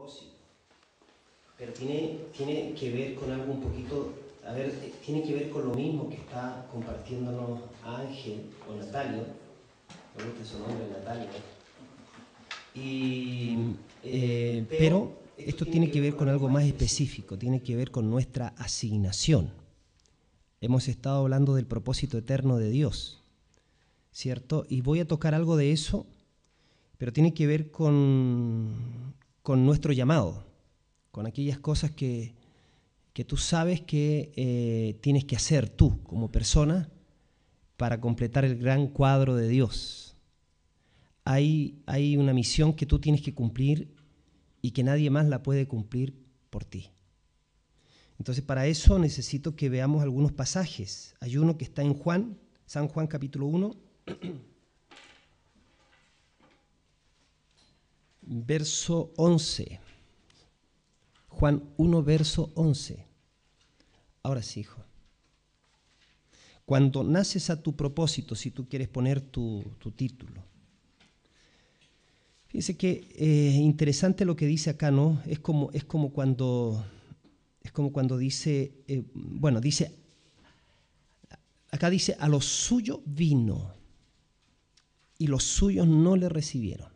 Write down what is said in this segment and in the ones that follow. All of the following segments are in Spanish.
propósito, pero tiene que ver con algo un poquito, tiene que ver con lo mismo que está compartiéndonos Ángel o Natalio, me gusta su nombre, Natalio, pero esto tiene que ver con algo más específico, tiene que ver con nuestra asignación. Hemos estado hablando del propósito eterno de Dios, ¿cierto? Y voy a tocar algo de eso, pero tiene que ver con nuestro llamado, con aquellas cosas que tú sabes que tienes que hacer tú como persona para completar el gran cuadro de Dios. Hay una misión que tú tienes que cumplir y que nadie más la puede cumplir por ti. Entonces, para eso necesito que veamos algunos pasajes. Hay uno que está en San Juan capítulo 1, verso 11. Juan 1, verso 11. Ahora sí, hijo. Cuando naces a tu propósito, si tú quieres poner tu título. Fíjense que interesante lo que dice acá, ¿no? Es como cuando dice, acá dice, a lo suyo vino y los suyos no le recibieron.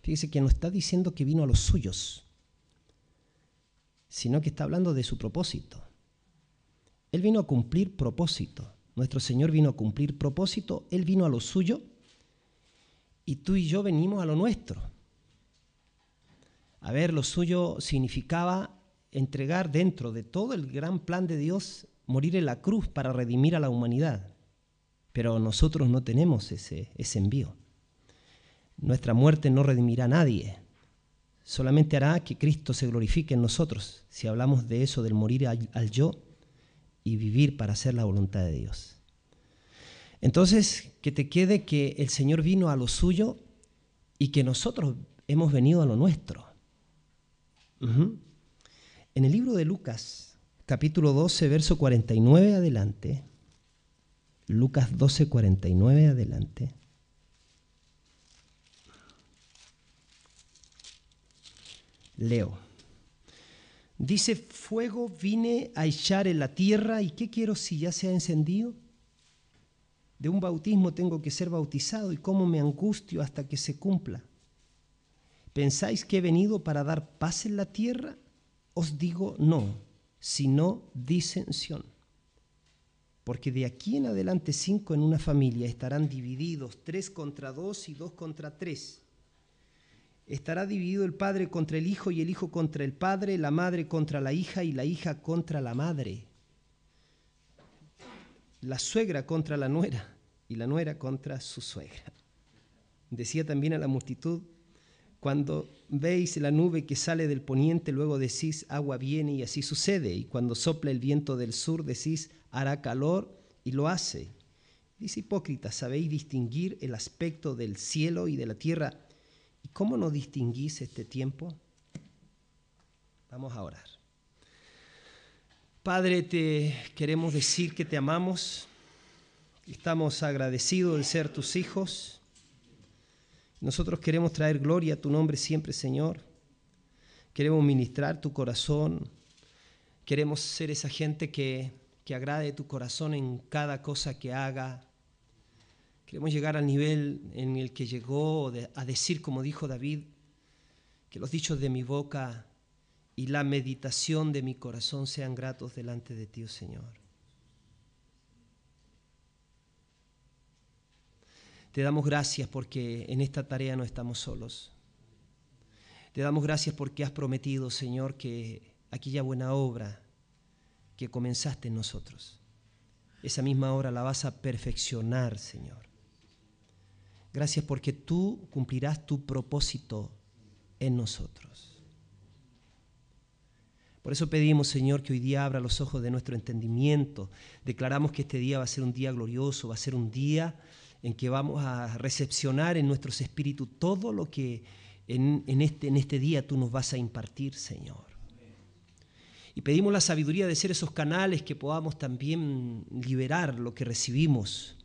Fíjese que no está diciendo que vino a los suyos, sino que está hablando de su propósito. Él vino a cumplir propósito. Nuestro Señor vino a cumplir propósito, Él vino a lo suyo y tú y yo venimos a lo nuestro. A ver, lo suyo significaba entregar dentro de todo el gran plan de Dios, morir en la cruz para redimir a la humanidad. Pero nosotros no tenemos ese envío. Nuestra muerte no redimirá a nadie. Solamente hará que Cristo se glorifique en nosotros, si hablamos de eso, del morir al yo y vivir para hacer la voluntad de Dios. Entonces, que te quede que el Señor vino a lo suyo y que nosotros hemos venido a lo nuestro. En el libro de Lucas, capítulo 12, verso 49 adelante, Lucas 12, 49 adelante, leo. Dice, fuego vine a echar en la tierra, ¿y qué quiero si ya se ha encendido? De un bautismo tengo que ser bautizado, y cómo me angustio hasta que se cumpla. ¿Pensáis que he venido para dar paz en la tierra? Os digo no, sino disensión. Porque de aquí en adelante 5 en una familia estarán divididos, 3 contra 2 y 2 contra 3. Estará dividido el padre contra el hijo y el hijo contra el padre, la madre contra la hija y la hija contra la madre. La suegra contra la nuera y la nuera contra su suegra. Decía también a la multitud, cuando veis la nube que sale del poniente, luego decís, agua viene, y así sucede. Y cuando sopla el viento del sur, decís, hará calor, y lo hace. Dice, hipócritas, ¿sabéis distinguir el aspecto del cielo y de la tierra? ¿Y cómo no distinguís este tiempo? Vamos a orar. Padre, te queremos decir que te amamos, estamos agradecidos de ser tus hijos. Nosotros queremos traer gloria a tu nombre siempre, Señor. Queremos ministrar tu corazón. Queremos ser esa gente que agrade tu corazón en cada cosa que haga. Queremos llegar al nivel en el que llegó a decir, como dijo David, que los dichos de mi boca y la meditación de mi corazón sean gratos delante de ti, oh Señor. Te damos gracias porque en esta tarea no estamos solos. Te damos gracias porque has prometido, Señor, que aquella buena obra que comenzaste en nosotros, esa misma obra la vas a perfeccionar, Señor. Gracias porque tú cumplirás tu propósito en nosotros. Por eso pedimos, Señor, que hoy día abra los ojos de nuestro entendimiento. Declaramos que este día va a ser un día glorioso, va a ser un día en que vamos a recepcionar en nuestros espíritus todo lo que en este día tú nos vas a impartir, Señor. Y pedimos la sabiduría de ser esos canales que podamos también liberar lo que recibimos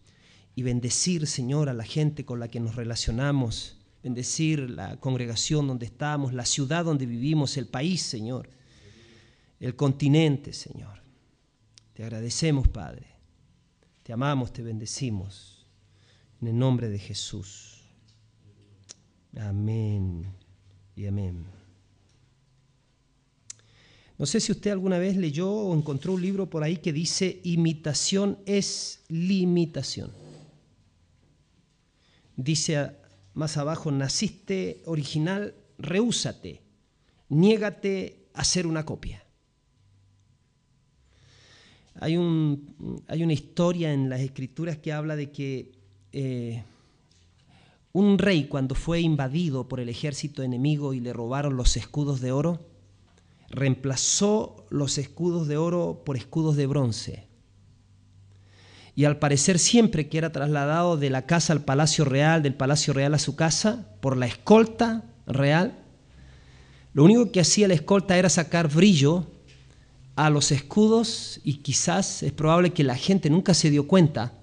y bendecir, Señor, a la gente con la que nos relacionamos, bendecir la congregación donde estamos, la ciudad donde vivimos, el país, Señor, el continente, Señor. Te agradecemos, Padre. Te amamos, te bendecimos. En el nombre de Jesús. Amén y amén. No sé si usted alguna vez leyó o encontró un libro por ahí que dice: imitación es limitación. Dice más abajo: naciste original, rehúsate, niégate a ser una copia. Hay una historia en las Escrituras que habla de que un rey, cuando fue invadido por el ejército enemigo y le robaron los escudos de oro, reemplazó los escudos de oro por escudos de bronce. Y al parecer, siempre que era trasladado de la casa al palacio real, del palacio real a su casa, por la escolta real, lo único que hacía la escolta era sacar brillo a los escudos, y quizás es probable que la gente nunca se dio cuenta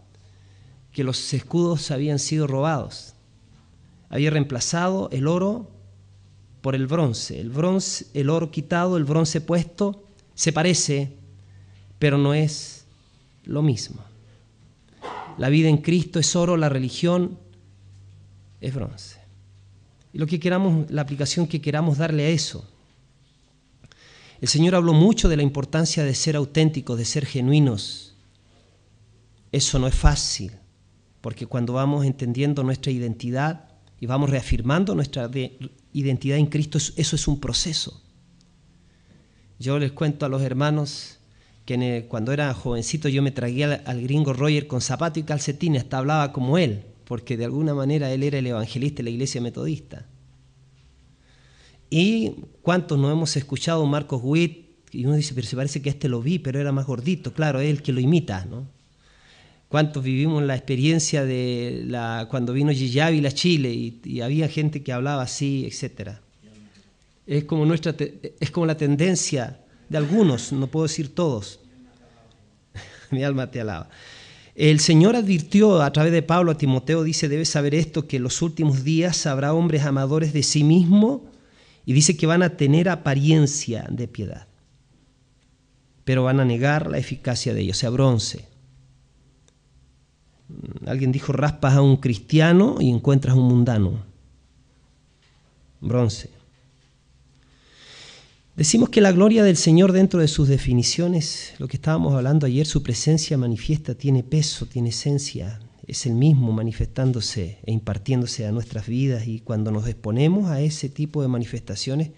que los escudos habían sido robados. Había reemplazado el oro por el bronce, el oro quitado, el bronce puesto. Se parece, pero no es lo mismo. La vida en Cristo es oro, la religión es bronce. Y lo que queramos, la aplicación que queramos darle a eso. El Señor habló mucho de la importancia de ser auténticos, de ser genuinos. Eso no es fácil, porque cuando vamos entendiendo nuestra identidad y vamos reafirmando nuestra identidad en Cristo, eso es un proceso. Yo les cuento a los hermanos que cuando era jovencito yo me tragué al gringo Roger con zapato y calcetines, hasta hablaba como él, porque de alguna manera él era el evangelista de la iglesia metodista. Y cuántos no hemos escuchado Marcos Witt, y uno dice, pero se parece que lo vi, pero era más gordito. Claro, es el que lo imita, ¿no? ¿Cuántos vivimos la experiencia de cuando vino Gigi Ávila a Chile y había gente que hablaba así, etcétera? Es como la tendencia de algunos, no puedo decir todos. Mi alma te alaba. El Señor advirtió a través de Pablo a Timoteo, dice: debes saber esto, que en los últimos días habrá hombres amadores de sí mismos, y dice que van a tener apariencia de piedad, pero van a negar la eficacia de ellos, o sea, bronce. Alguien dijo: raspas a un cristiano y encuentras un mundano. Bronce. Decimos que la gloria del Señor, dentro de sus definiciones, lo que estábamos hablando ayer, su presencia manifiesta, tiene peso, tiene esencia, es el mismo manifestándose e impartiéndose a nuestras vidas, y cuando nos exponemos a ese tipo de manifestaciones,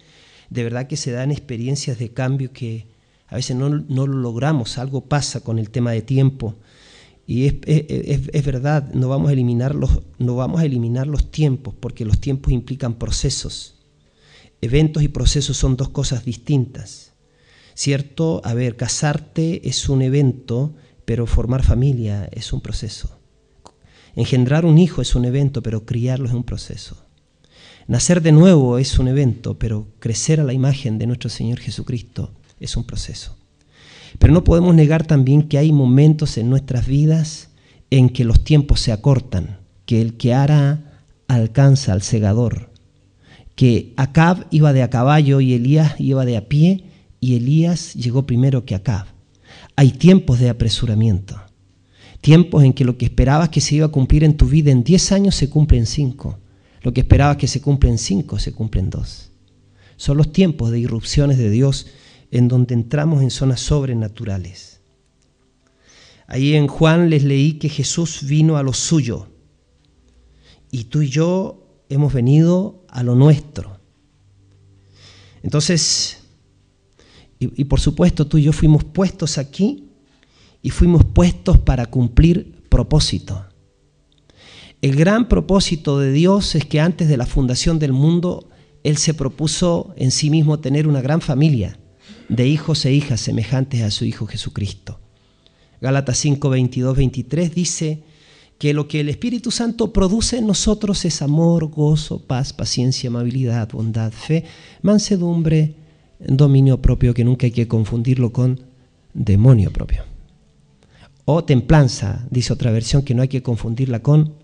de verdad que se dan experiencias de cambio que a veces no lo logramos. Algo pasa con el tema de tiempo, y es verdad, no vamos a eliminar los tiempos, porque los tiempos implican procesos. Eventos y procesos son dos cosas distintas, ¿cierto? A ver, casarte es un evento, pero formar familia es un proceso. Engendrar un hijo es un evento, pero criarlo es un proceso. Nacer de nuevo es un evento, pero crecer a la imagen de nuestro Señor Jesucristo es un proceso. Pero no podemos negar también que hay momentos en nuestras vidas en que los tiempos se acortan, que el que ara alcanza al segador, que Acab iba de a caballo y Elías iba de a pie, y Elías llegó primero que Acab. Hay tiempos de apresuramiento, tiempos en que lo que esperabas que se iba a cumplir en tu vida en 10 años se cumple en 5, lo que esperabas que se cumple en 5 se cumple en 2. Son los tiempos de irrupciones de Dios en donde entramos en zonas sobrenaturales. Ahí en Juan les leí que Jesús vino a lo suyo, y tú y yo hemos venido a lo nuestro. Entonces, y por supuesto tú y yo fuimos puestos aquí, y fuimos puestos para cumplir propósito. El gran propósito de Dios es que antes de la fundación del mundo, Él se propuso en sí mismo tener una gran familia de hijos e hijas semejantes a su Hijo Jesucristo. Gálatas 5, 22, 23 dice que lo que el Espíritu Santo produce en nosotros es amor, gozo, paz, paciencia, amabilidad, bondad, fe, mansedumbre, dominio propio, que nunca hay que confundirlo con demonio propio. O templanza, dice otra versión, que no hay que confundirla con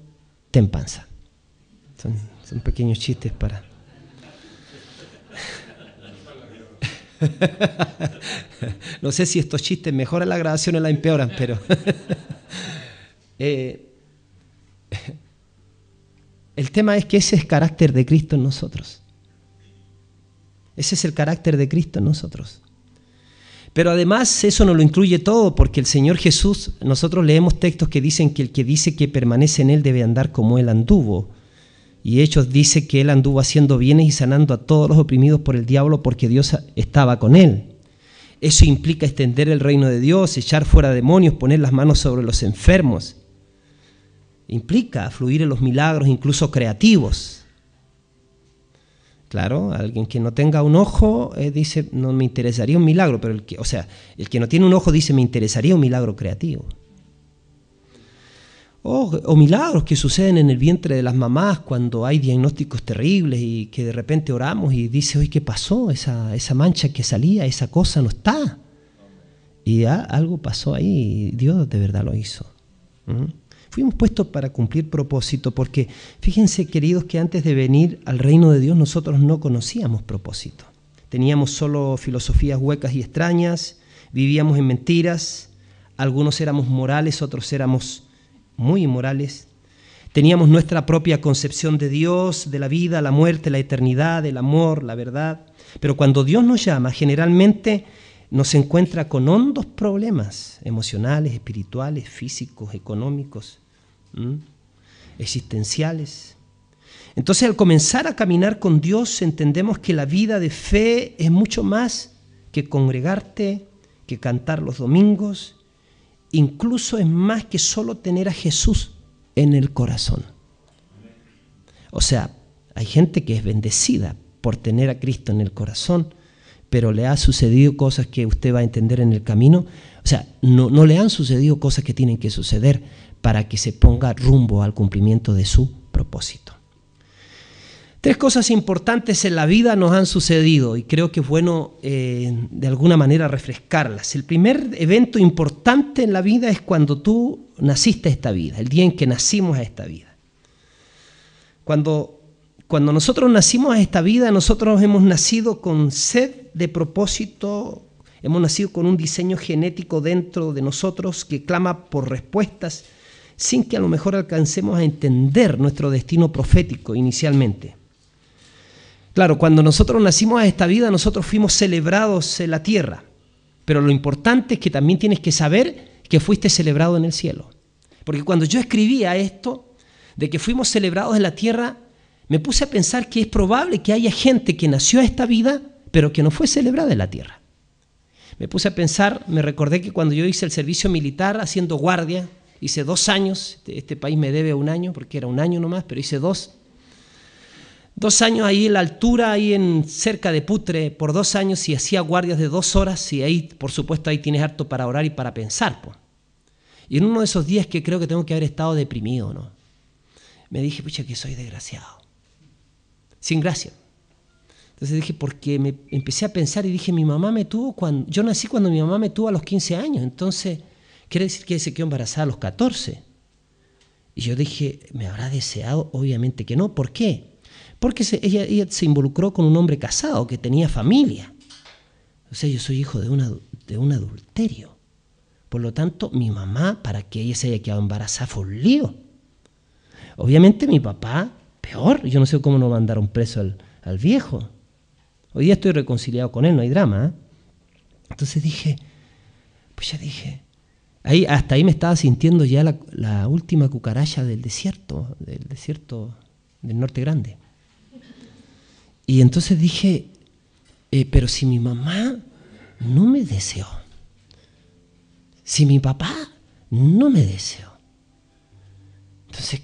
tempanza. Son pequeños chistes para... No sé si estos chistes mejoran la grabación o la empeoran, pero... El tema es que ese es el carácter de Cristo en nosotros. Ese es el carácter de Cristo en nosotros. Pero además eso no lo incluye todo, porque el Señor Jesús, nosotros leemos textos que dicen que el que dice que permanece en Él debe andar como Él anduvo. Y Hechos dice que Él anduvo haciendo bienes y sanando a todos los oprimidos por el diablo porque Dios estaba con Él. Eso implica extender el reino de Dios, echar fuera demonios, poner las manos sobre los enfermos. Implica fluir en los milagros, incluso creativos. Claro, alguien que no tenga un ojo dice, no me interesaría un milagro, pero el que no tiene un ojo dice, me interesaría un milagro creativo. O milagros que suceden en el vientre de las mamás cuando hay diagnósticos terribles y que de repente oramos y dice, oye, ¿qué pasó? Esa mancha que salía, esa cosa no está. Y algo pasó ahí y Dios de verdad lo hizo. Fuimos puestos para cumplir propósito porque fíjense, queridos, que antes de venir al reino de Dios nosotros no conocíamos propósito. Teníamos solo filosofías huecas y extrañas, vivíamos en mentiras, algunos éramos morales, otros éramos muy inmorales. Teníamos nuestra propia concepción de Dios, de la vida, la muerte, la eternidad, el amor, la verdad. Pero cuando Dios nos llama, generalmente nos encuentra con hondos problemas emocionales, espirituales, físicos, económicos, existenciales. Entonces, al comenzar a caminar con Dios, entendemos que la vida de fe es mucho más que congregarte, que cantar los domingos, incluso es más que solo tener a Jesús en el corazón. O sea, hay gente que es bendecida por tener a Cristo en el corazón, pero le ha sucedido cosas que usted va a entender en el camino. O sea, no le han sucedido cosas que tienen que suceder para que se ponga rumbo al cumplimiento de su propósito. 3 cosas importantes en la vida nos han sucedido y creo que es bueno de alguna manera refrescarlas. El primer evento importante en la vida es cuando tú naciste a esta vida, el día en que nacimos a esta vida. Cuando nosotros nacimos a esta vida, nosotros hemos nacido con sed de propósito, hemos nacido con un diseño genético dentro de nosotros que clama por respuestas sin que a lo mejor alcancemos a entender nuestro destino profético inicialmente. Claro, cuando nosotros nacimos a esta vida, nosotros fuimos celebrados en la tierra, pero lo importante es que también tienes que saber que fuiste celebrado en el cielo. Porque cuando yo escribía esto, de que fuimos celebrados en la tierra, me puse a pensar que es probable que haya gente que nació a esta vida, pero que no fue celebrada en la tierra. Me puse a pensar, me recordé que cuando yo hice el servicio militar haciendo guardia, hice 2 años, este país me debe 1 año, porque era 1 año nomás, pero hice 2 años ahí en la altura, ahí cerca de Putre, por 2 años, y hacía guardias de 2 horas, y ahí, por supuesto, ahí tienes harto para orar y para pensar, pues. Y en uno de esos días que creo que tengo que haber estado deprimido, ¿no? Me dije, pucha, que soy desgraciado. Sin gracia. Entonces dije, porque me empecé a pensar y dije, mi mamá me tuvo yo nací cuando mi mamá me tuvo a los 15 años, entonces quiere decir que se quedó embarazada a los 14. Y yo dije, ¿me habrá deseado? Obviamente que no. ¿Por qué? Porque ella se involucró con un hombre casado que tenía familia. O sea, yo soy hijo de un adulterio. Por lo tanto, mi mamá, para que ella se haya quedado embarazada, fue un lío. Obviamente mi papá, peor. Yo no sé cómo no mandaron preso al viejo. Hoy día estoy reconciliado con él, no hay drama, ¿eh? Entonces dije, hasta ahí me estaba sintiendo ya la última cucaracha del desierto del Norte Grande. Y entonces dije, pero si mi mamá no me deseó, si mi papá no me deseó, entonces,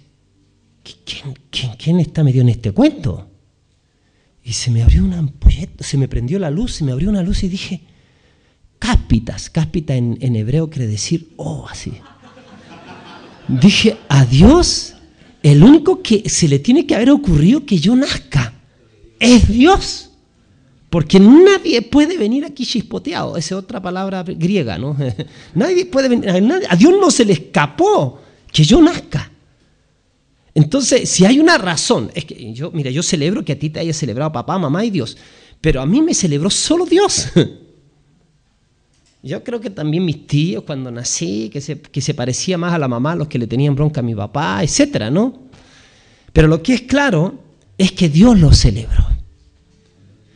¿quién está metido en este cuento? Y se me abrió una ampolleta, se me prendió la luz, se me abrió una luz y dije, cáspitas. Cáspita en hebreo quiere decir, así. Dije, a Dios, el único que se le tiene que haber ocurrido que yo nazca es Dios. Porque nadie puede venir aquí chispoteado. Esa es otra palabra griega, ¿no? Nadie puede venir, a Dios no se le escapó que yo nazca. Entonces, si hay una razón, es que yo celebro que a ti te haya celebrado papá, mamá y Dios, pero a mí me celebró solo Dios. Yo creo que también mis tíos cuando nací, que se parecía más a la mamá, los que le tenían bronca a mi papá, etcétera, ¿no? Pero lo que es claro es que Dios lo celebró.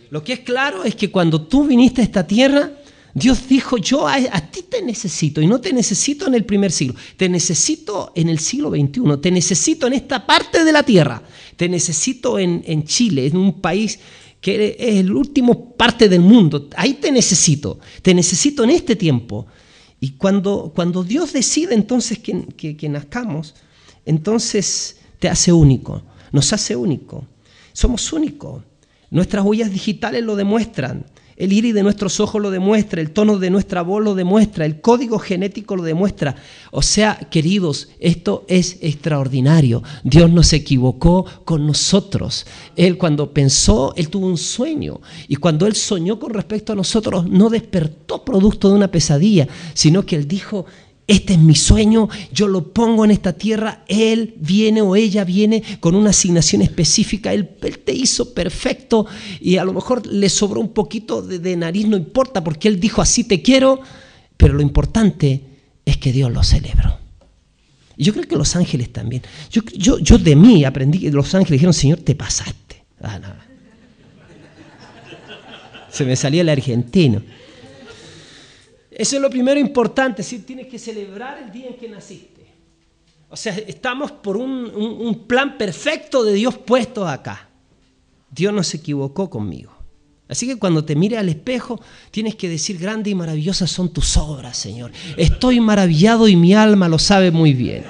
Lo que es claro es que cuando tú viniste a esta tierra, Dios dijo, yo a ti te necesito, y no te necesito en el primer siglo, te necesito en el siglo XXI, te necesito en esta parte de la tierra, te necesito en Chile, en un país que es el último parte del mundo, ahí te necesito en este tiempo. Y cuando Dios decide entonces que nazcamos, entonces te hace único, nos hace único, somos únicos, nuestras huellas digitales lo demuestran. El iris de nuestros ojos lo demuestra, el tono de nuestra voz lo demuestra, el código genético lo demuestra. O sea, queridos, esto es extraordinario. Dios no se equivocó con nosotros. Él cuando pensó, Él tuvo un sueño. Y cuando Él soñó con respecto a nosotros, no despertó producto de una pesadilla, sino que Él dijo, este es mi sueño, yo lo pongo en esta tierra, Él viene o ella viene con una asignación específica, Él te hizo perfecto y a lo mejor le sobró un poquito de nariz, no importa, porque Él dijo así te quiero, pero lo importante es que Dios lo celebró. Y yo creo que los ángeles también. Yo de mí aprendí que los ángeles dijeron, Señor, te pasaste. No. Se me salía el argentino. Eso es lo primero importante, ¿sí? Tienes que celebrar el día en que naciste. O sea, estamos por un plan perfecto de Dios puesto acá. Dios no se equivocó conmigo. Así que cuando te mires al espejo, tienes que decir, grande y maravillosas son tus obras, Señor. Estoy maravillado y mi alma lo sabe muy bien.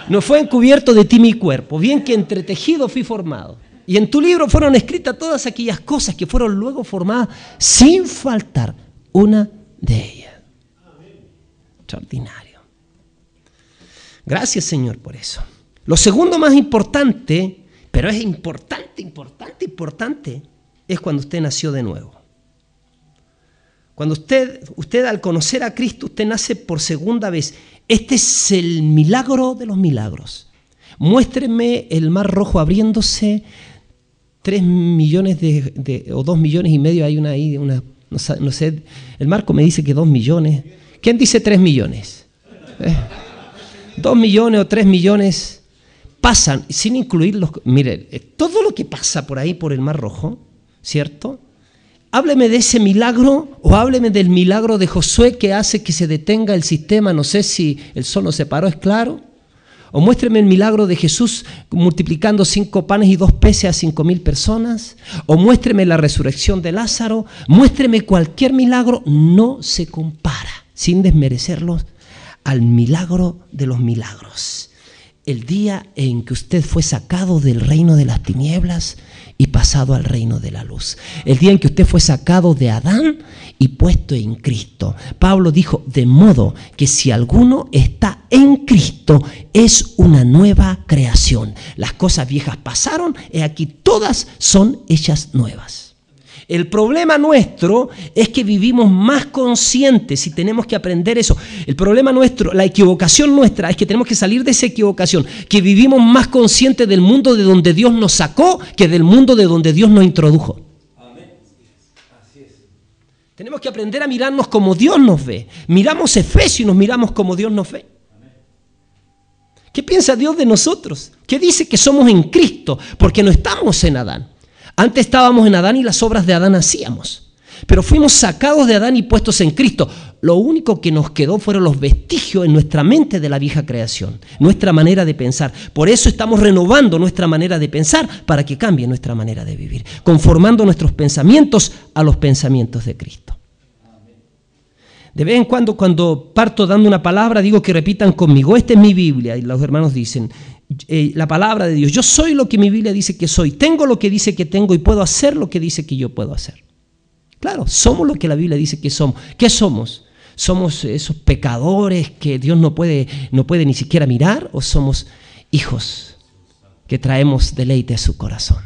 No fue encubierto de ti mi cuerpo, bien que entretejido fui formado. Y en tu libro fueron escritas todas aquellas cosas que fueron luego formadas sin faltar una de ellas. Extraordinario. Gracias, Señor, por eso. Lo segundo más importante, pero es importante, es cuando usted nació de nuevo. Cuando usted al conocer a Cristo, usted nace por segunda vez. Este es el milagro de los milagros. Muéstreme el mar rojo abriéndose, 3 millones o 2 millones y medio, hay una no sé, el Marco me dice que 2 millones. ¿Quién dice 3 millones? 2 millones o 3 millones pasan, sin incluir los... Mire, todo lo que pasa por ahí, por el Mar Rojo, ¿cierto? Hábleme de ese milagro o hábleme del milagro de Josué que hace que se detenga el sistema, no sé si el sol no se paró, es claro. O muéstreme el milagro de Jesús multiplicando 5 panes y 2 peces a 5,000 personas. O muéstreme la resurrección de Lázaro. Muéstreme cualquier milagro. No se compara, sin desmerecerlos, al milagro de los milagros. El día en que usted fue sacado del reino de las tinieblas y pasado al reino de la luz. El día en que usted fue sacado de Adán y puesto en Cristo. Pablo dijo, de modo que si alguno está en Cristo, es una nueva creación. Las cosas viejas pasaron, y aquí todas son hechas nuevas. El problema nuestro es que vivimos más conscientes y tenemos que aprender eso. El problema nuestro, la equivocación nuestra es que tenemos que salir de esa equivocación, que vivimos más conscientes del mundo de donde Dios nos sacó que del mundo de donde Dios nos introdujo. Amén. Así es. Tenemos que aprender a mirarnos como Dios nos ve. Miramos Efesios y nos miramos como Dios nos ve. ¿Qué piensa Dios de nosotros? ¿Qué dice que somos en Cristo? Porque no estamos en Adán. Antes estábamos en Adán y las obras de Adán hacíamos. Pero fuimos sacados de Adán y puestos en Cristo. Lo único que nos quedó fueron los vestigios en nuestra mente de la vieja creación, nuestra manera de pensar. Por eso estamos renovando nuestra manera de pensar para que cambie nuestra manera de vivir, conformando nuestros pensamientos a los pensamientos de Cristo. De vez en cuando parto dando una palabra, digo que repitan conmigo, esta es mi Biblia, y los hermanos dicen, la palabra de Dios, yo soy lo que mi Biblia dice que soy, tengo lo que dice que tengo y puedo hacer lo que dice que yo puedo hacer. Claro, somos lo que la Biblia dice que somos. ¿Qué somos? ¿Somos esos pecadores que Dios no puede ni siquiera mirar? ¿O somos hijos que traemos deleite a su corazón?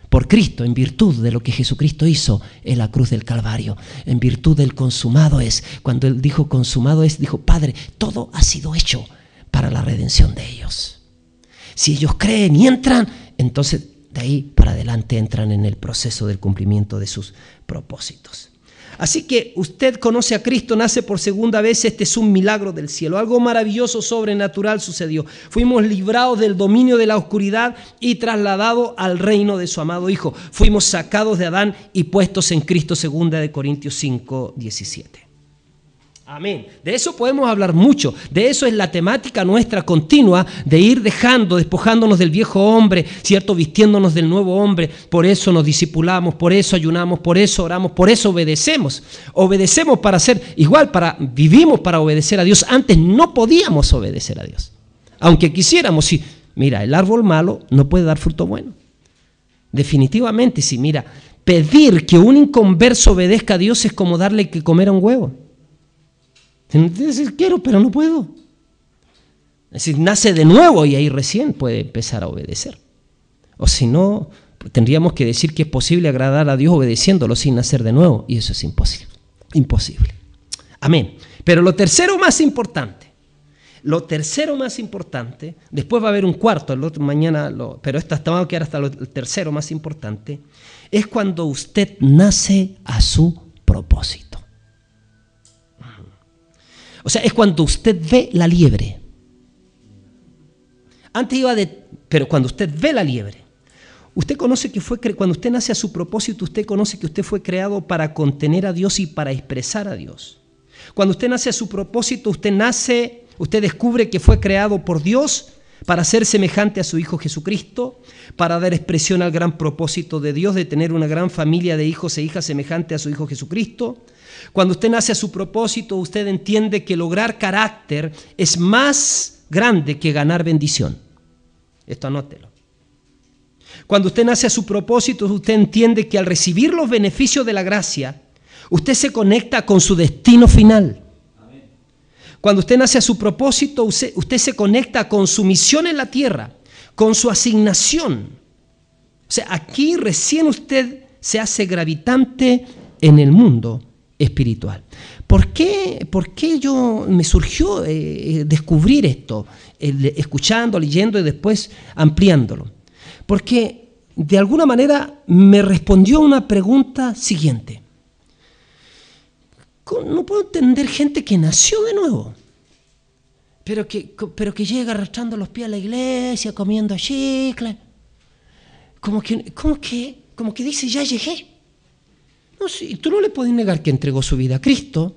Por Cristo, en virtud de lo que Jesucristo hizo en la cruz del Calvario, en virtud del consumado es. Cuando Él dijo consumado es, dijo, Padre, todo ha sido hecho para la redención de ellos. Si ellos creen y entran, entonces de ahí para adelante entran en el proceso del cumplimiento de sus propósitos. Así que usted conoce a Cristo, nace por segunda vez, este es un milagro del cielo. Algo maravilloso, sobrenatural sucedió. Fuimos librados del dominio de la oscuridad y trasladados al reino de su amado Hijo. Fuimos sacados de Adán y puestos en Cristo, segunda de Corintios 5, 17. Amén. De eso podemos hablar mucho. De eso es la temática nuestra continua, de ir despojándonos del viejo hombre, ¿cierto? Vistiéndonos del nuevo hombre. Por eso nos discipulamos, por eso ayunamos, por eso oramos, por eso obedecemos. Obedecemos para vivimos para obedecer a Dios. Antes no podíamos obedecer a Dios. Aunque quisiéramos, sí. Mira, el árbol malo no puede dar fruto bueno. Definitivamente, sí. Mira, pedir que un inconverso obedezca a Dios es como darle que comer a un huevo. Entonces, quiero, pero no puedo. Es decir, nace de nuevo y ahí recién puede empezar a obedecer. O si no, tendríamos que decir que es posible agradar a Dios obedeciéndolo sin nacer de nuevo. Y eso es imposible. Imposible. Amén. Pero lo tercero más importante, después va a haber un cuarto, el otro mañana, pero vamos a quedar hasta el tercero más importante, es cuando usted nace a su propósito. O sea, es cuando usted ve la liebre. Pero cuando usted ve la liebre, usted conoce que cuando usted nace a su propósito, usted conoce que usted fue creado para contener a Dios y para expresar a Dios. Cuando usted nace a su propósito, usted descubre que fue creado por Dios para ser semejante a su Hijo Jesucristo, para dar expresión al gran propósito de Dios de tener una gran familia de hijos e hijas semejante a su Hijo Jesucristo. Cuando usted nace a su propósito, usted entiende que lograr carácter es más grande que ganar bendición. Esto anótelo. Cuando usted nace a su propósito, usted entiende que al recibir los beneficios de la gracia, usted se conecta con su destino final. Cuando usted nace a su propósito, usted se conecta con su misión en la tierra, con su asignación. O sea, aquí recién usted se hace gravitante en el mundo espiritual. ¿Por qué me surgió descubrir esto? Escuchando, leyendo y después ampliándolo. Porque de alguna manera me respondió a una pregunta siguiente. No puedo entender gente que nació de nuevo, pero que llega arrastrando los pies a la iglesia, comiendo chicle, como que dice, ya llegué. No, sí, tú no le puedes negar que entregó su vida a Cristo,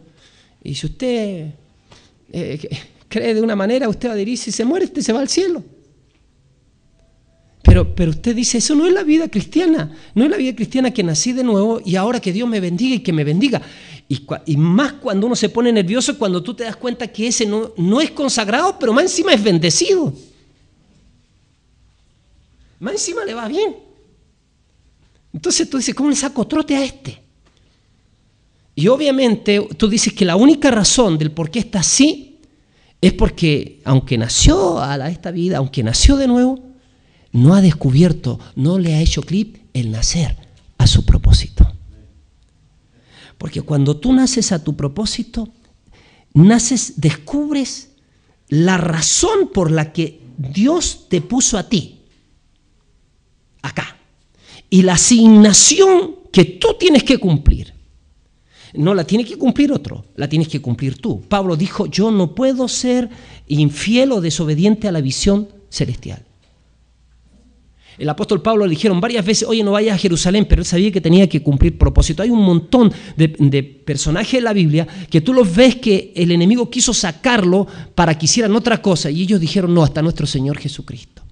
y si usted cree de una manera, usted va a decir, si se muere, usted se va al cielo. Pero usted dice, eso no es la vida cristiana, no es la vida cristiana que nací de nuevo y ahora que Dios me bendiga y que me bendiga. Y más cuando uno se pone nervioso, cuando tú te das cuenta que ese no es consagrado, pero más encima es bendecido. Más encima le va bien. Entonces tú dices, ¿cómo le saco trote a este? Y obviamente tú dices que la única razón del por qué está así es porque aunque nació a esta vida, aunque nació de nuevo, no ha descubierto, no le ha hecho clic el nacer a su propósito. Porque cuando tú naces a tu propósito, descubres la razón por la que Dios te puso a ti, acá, y la asignación que tú tienes que cumplir. No la tiene que cumplir otro, la tienes que cumplir tú. Pablo dijo, yo no puedo ser infiel o desobediente a la visión celestial. El apóstol Pablo le dijeron varias veces, oye, no vayas a Jerusalén, pero él sabía que tenía que cumplir propósito. Hay un montón de personajes en la Biblia que tú los ves que el enemigo quiso sacarlo para que hicieran otra cosa, y ellos dijeron, no, hasta nuestro Señor Jesucristo.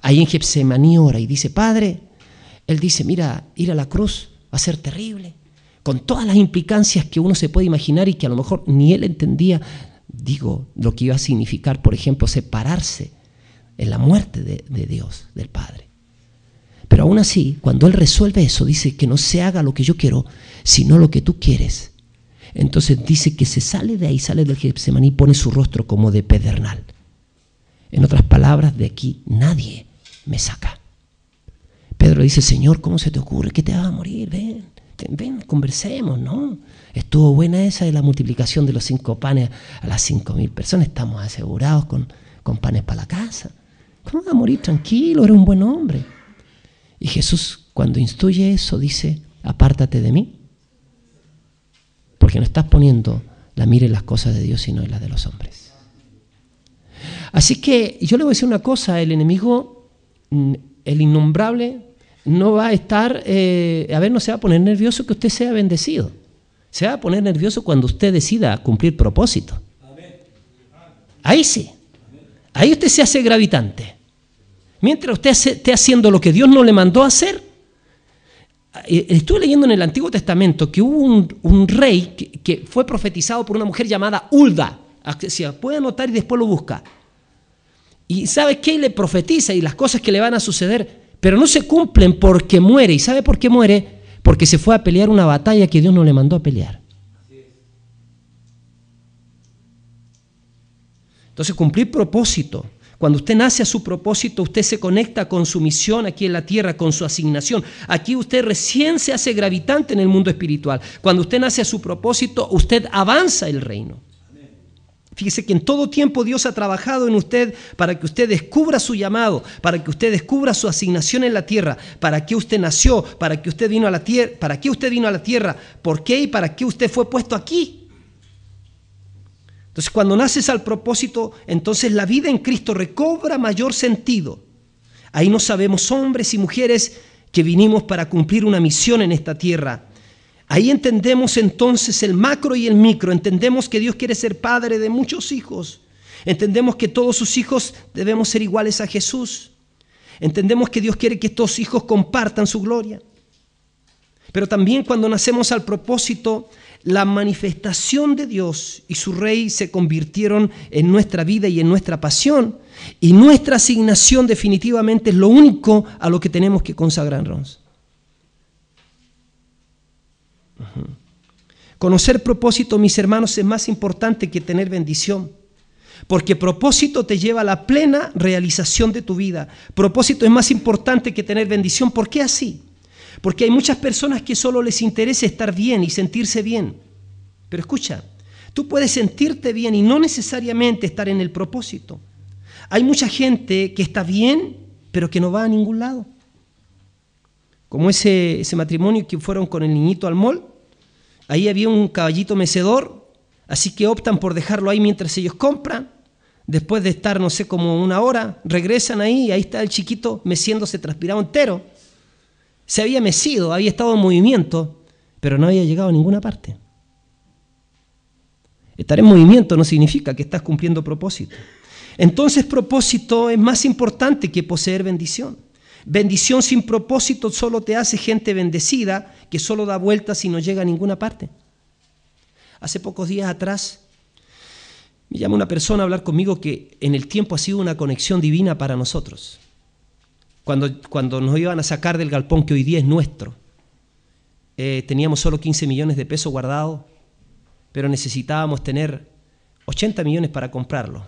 Ahí en Getsemaní ora y dice, Padre, él dice, mira, ir a la cruz va a ser terrible, con todas las implicancias que uno se puede imaginar y que a lo mejor ni él entendía, lo que iba a significar, por ejemplo, separarse en la muerte de Dios, del Padre. Pero aún así, cuando Él resuelve eso, dice que no se haga lo que yo quiero, sino lo que tú quieres. Entonces dice que se sale de ahí, sale del Getsemaní y pone su rostro como de pedernal. En otras palabras, de aquí nadie me saca. Pedro dice, Señor, ¿cómo se te ocurre? ¿Qué te vas a morir? Ven, conversemos, ¿no? Estuvo buena esa de la multiplicación de los 5 panes a las 5.000 personas. Estamos asegurados con panes para la casa. ¿Cómo va a morir tranquilo? Era un buen hombre. Y Jesús, cuando instruye eso, dice, apártate de mí, porque no estás poniendo la mira en las cosas de Dios, sino en las de los hombres. Así que yo le voy a decir una cosa, el enemigo, el innombrable, no va a estar, no se va a poner nervioso que usted sea bendecido. Se va a poner nervioso cuando usted decida cumplir propósito. Ahí sí. Ahí usted se hace gravitante. Mientras usted esté haciendo lo que Dios no le mandó a hacer. Estuve leyendo en el Antiguo Testamento que hubo un rey que fue profetizado por una mujer llamada Hulda. Puede anotar y después lo busca. Y ¿sabe qué? Le profetiza y las cosas que le van a suceder, pero no se cumplen porque muere. ¿Y sabe por qué muere? Porque se fue a pelear una batalla que Dios no le mandó a pelear. Entonces, cumplir propósito. Cuando usted nace a su propósito, usted se conecta con su misión aquí en la tierra, con su asignación. Aquí usted recién se hace gravitante en el mundo espiritual. Cuando usted nace a su propósito, usted avanza el reino. Fíjese que en todo tiempo Dios ha trabajado en usted para que usted descubra su llamado, para que usted descubra su asignación en la tierra, para qué usted nació, para qué usted vino a la tierra, para qué usted vino a la tierra, por qué y para qué usted fue puesto aquí. Entonces, cuando naces al propósito, entonces la vida en Cristo recobra mayor sentido. Ahí no sabemos hombres y mujeres que vinimos para cumplir una misión en esta tierra. Ahí entendemos entonces el macro y el micro. Entendemos que Dios quiere ser padre de muchos hijos. Entendemos que todos sus hijos debemos ser iguales a Jesús. Entendemos que Dios quiere que estos hijos compartan su gloria. Pero también cuando nacemos al propósito, la manifestación de Dios y su Rey se convirtieron en nuestra vida y en nuestra pasión. Y nuestra asignación definitivamente es lo único a lo que tenemos que consagrarnos. Conocer propósito, mis hermanos, es más importante que tener bendición. Porque propósito te lleva a la plena realización de tu vida. Propósito es más importante que tener bendición. ¿Por qué así? Porque hay muchas personas que solo les interesa estar bien y sentirse bien. Pero escucha, tú puedes sentirte bien y no necesariamente estar en el propósito. Hay mucha gente que está bien, pero que no va a ningún lado. Como ese matrimonio que fueron con el niñito al mall. Ahí había un caballito mecedor, así que optan por dejarlo ahí mientras ellos compran. Después de estar, no sé, como una hora, regresan ahí y ahí está el chiquito meciéndose, transpirado entero. Se había mecido, había estado en movimiento, pero no había llegado a ninguna parte. Estar en movimiento no significa que estás cumpliendo propósito. Entonces, propósito es más importante que poseer bendición. Bendición sin propósito solo te hace gente bendecida que solo da vueltas y no llega a ninguna parte. Hace pocos días atrás me llamó una persona a hablar conmigo que en el tiempo ha sido una conexión divina para nosotros. Cuando nos iban a sacar del galpón que hoy día es nuestro, teníamos solo 15 millones de pesos guardados, pero necesitábamos tener 80 millones para comprarlo.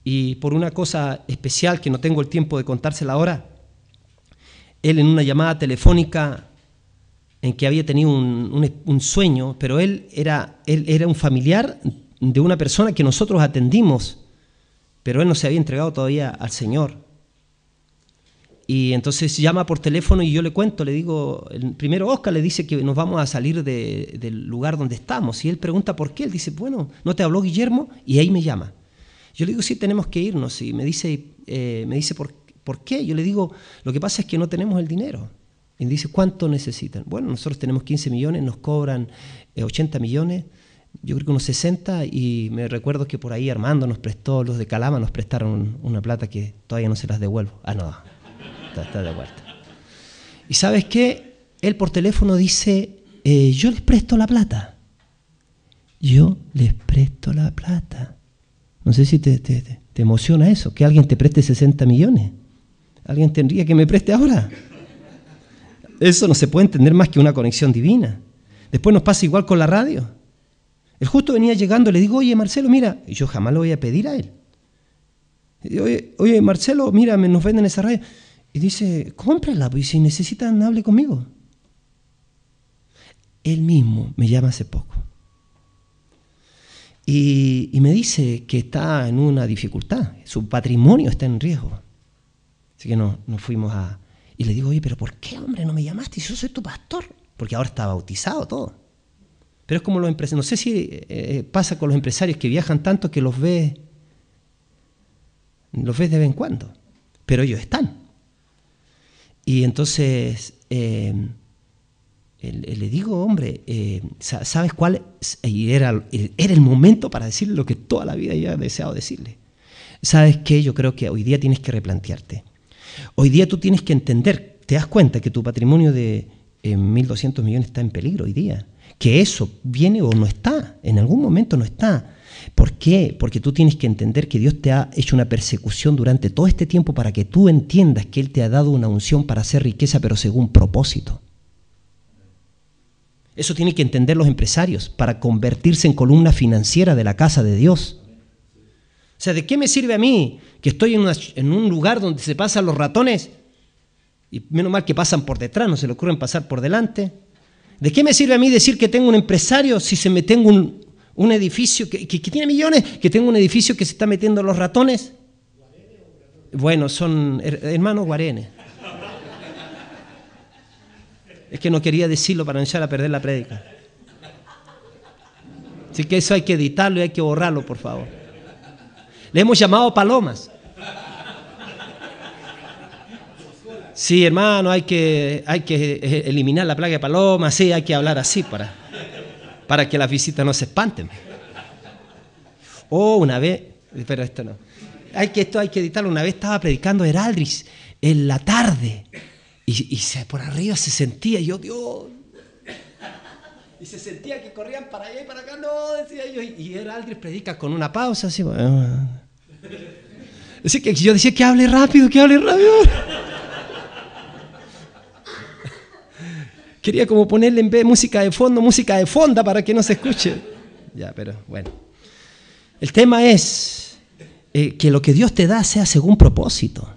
Y por una cosa especial que no tengo el tiempo de contársela ahora, él en una llamada telefónica en que había tenido un sueño, pero él era un familiar de una persona que nosotros atendimos, pero él no se había entregado todavía al Señor. Y entonces llama por teléfono y yo le cuento, le digo, primero Oscar le dice que nos vamos a salir del lugar donde estamos. Y él pregunta por qué. Él dice, bueno, ¿no te habló Guillermo? Y ahí me llama. Yo le digo, sí, tenemos que irnos. Y me dice ¿por qué? Yo le digo, lo que pasa es que no tenemos el dinero. Y dice, ¿cuánto necesitan? Bueno, nosotros tenemos 15 millones, nos cobran 80 millones, yo creo que unos 60, y me recuerdo que por ahí Armando nos prestó, los de Calama nos prestaron una plata que todavía no se las devuelvo. Ah, no, está de vuelta. ¿Y sabes qué? Él por teléfono dice, yo les presto la plata. Yo les presto la plata. No sé si te emociona eso, que alguien te preste 60 millones. ¿Alguien tendría que me preste ahora? Eso no se puede entender más que una conexión divina. Después nos pasa igual con la radio. Él justo venía llegando, le digo, oye Marcelo, mira, y yo jamás lo voy a pedir a él. Oye Marcelo, mira, nos venden esa radio. Y dice, cómprala, pues si necesitan, hable conmigo. Él mismo me llama hace poco. Y me dice que está en una dificultad, su patrimonio está en riesgo. Así que nos fuimos a... Y le digo, oye, pero ¿por qué, hombre, no me llamaste? Yo soy tu pastor. Porque ahora está bautizado todo. Pero es como los empresarios. No sé si pasa con los empresarios que viajan tanto que los ves de vez en cuando. Pero ellos están. Y entonces le digo, hombre, ¿sabes cuál? Y era el momento para decirle lo que toda la vida yo he deseado decirle. ¿Sabes qué? Yo creo que hoy día tienes que replantearte. Hoy día tú tienes que entender, te das cuenta que tu patrimonio de 1.200 millones está en peligro hoy día. Que eso viene o no está, en algún momento no está. ¿Por qué? Porque tú tienes que entender que Dios te ha hecho una persecución durante todo este tiempo para que tú entiendas que Él te ha dado una unción para hacer riqueza, pero según propósito. Eso tienen que entender los empresarios para convertirse en columna financiera de la casa de Dios. O sea, ¿de qué me sirve a mí que estoy en un lugar donde se pasan los ratones? Y menos mal que pasan por detrás, no se le ocurren pasar por delante. ¿De qué me sirve a mí decir que tengo un empresario si se me tengo un edificio que tiene millones, que tengo un edificio que se está metiendo los ratones? Bueno, son hermanos guarenes. Es que no quería decirlo para no echar a perder la prédica. Así que eso hay que editarlo y hay que borrarlo, por favor. Le hemos llamado palomas. Sí, hermano, hay que eliminar la plaga de palomas, sí, hay que hablar así para que las visitas no se espanten. Una vez, pero esto no. Esto hay que editarlo. Una vez estaba predicando Heraldris en la tarde y por arriba se sentía, Dios, y se sentía que corrían para allá y para acá, no, decía yo, y Heraldris predica con una pausa, así, bueno. Así que yo decía que hable rápido. Quería como ponerle en vez de música de fondo, música de fonda para que no se escuche. Ya, pero bueno. El tema es que lo que Dios te da sea según propósito.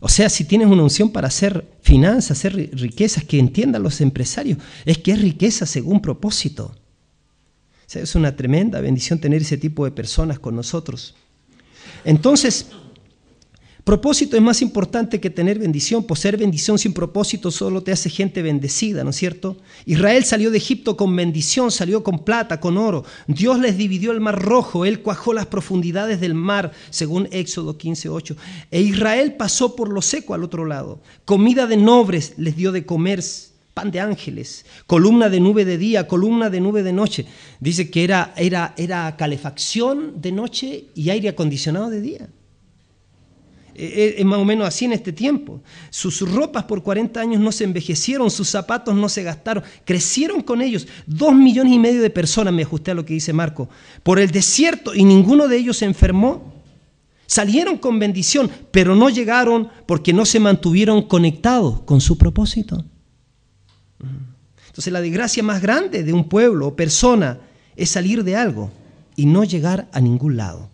O sea, si tienes una unción para hacer finanzas, hacer riquezas, que entiendan los empresarios, es que es riqueza según propósito. O sea, es una tremenda bendición tener ese tipo de personas con nosotros. Entonces, propósito es más importante que tener bendición. Poseer bendición sin propósito solo te hace gente bendecida, ¿no es cierto? Israel salió de Egipto con bendición, salió con plata, con oro. Dios les dividió el mar rojo, Él cuajó las profundidades del mar, según Éxodo 15:8. E Israel pasó por lo seco al otro lado. Comida de nobles les dio de comer, pan de ángeles, columna de nube de día, columna de nube de noche. Dice que era calefacción de noche y aire acondicionado de día. Es más o menos así en este tiempo. Sus ropas por 40 años no se envejecieron, sus zapatos no se gastaron, crecieron con ellos. 2,5 millones de personas, me ajusté a lo que dice Marco, por el desierto y ninguno de ellos se enfermó. Salieron con bendición, pero no llegaron porque no se mantuvieron conectados con su propósito. Entonces la desgracia más grande de un pueblo o persona es salir de algo y no llegar a ningún lado.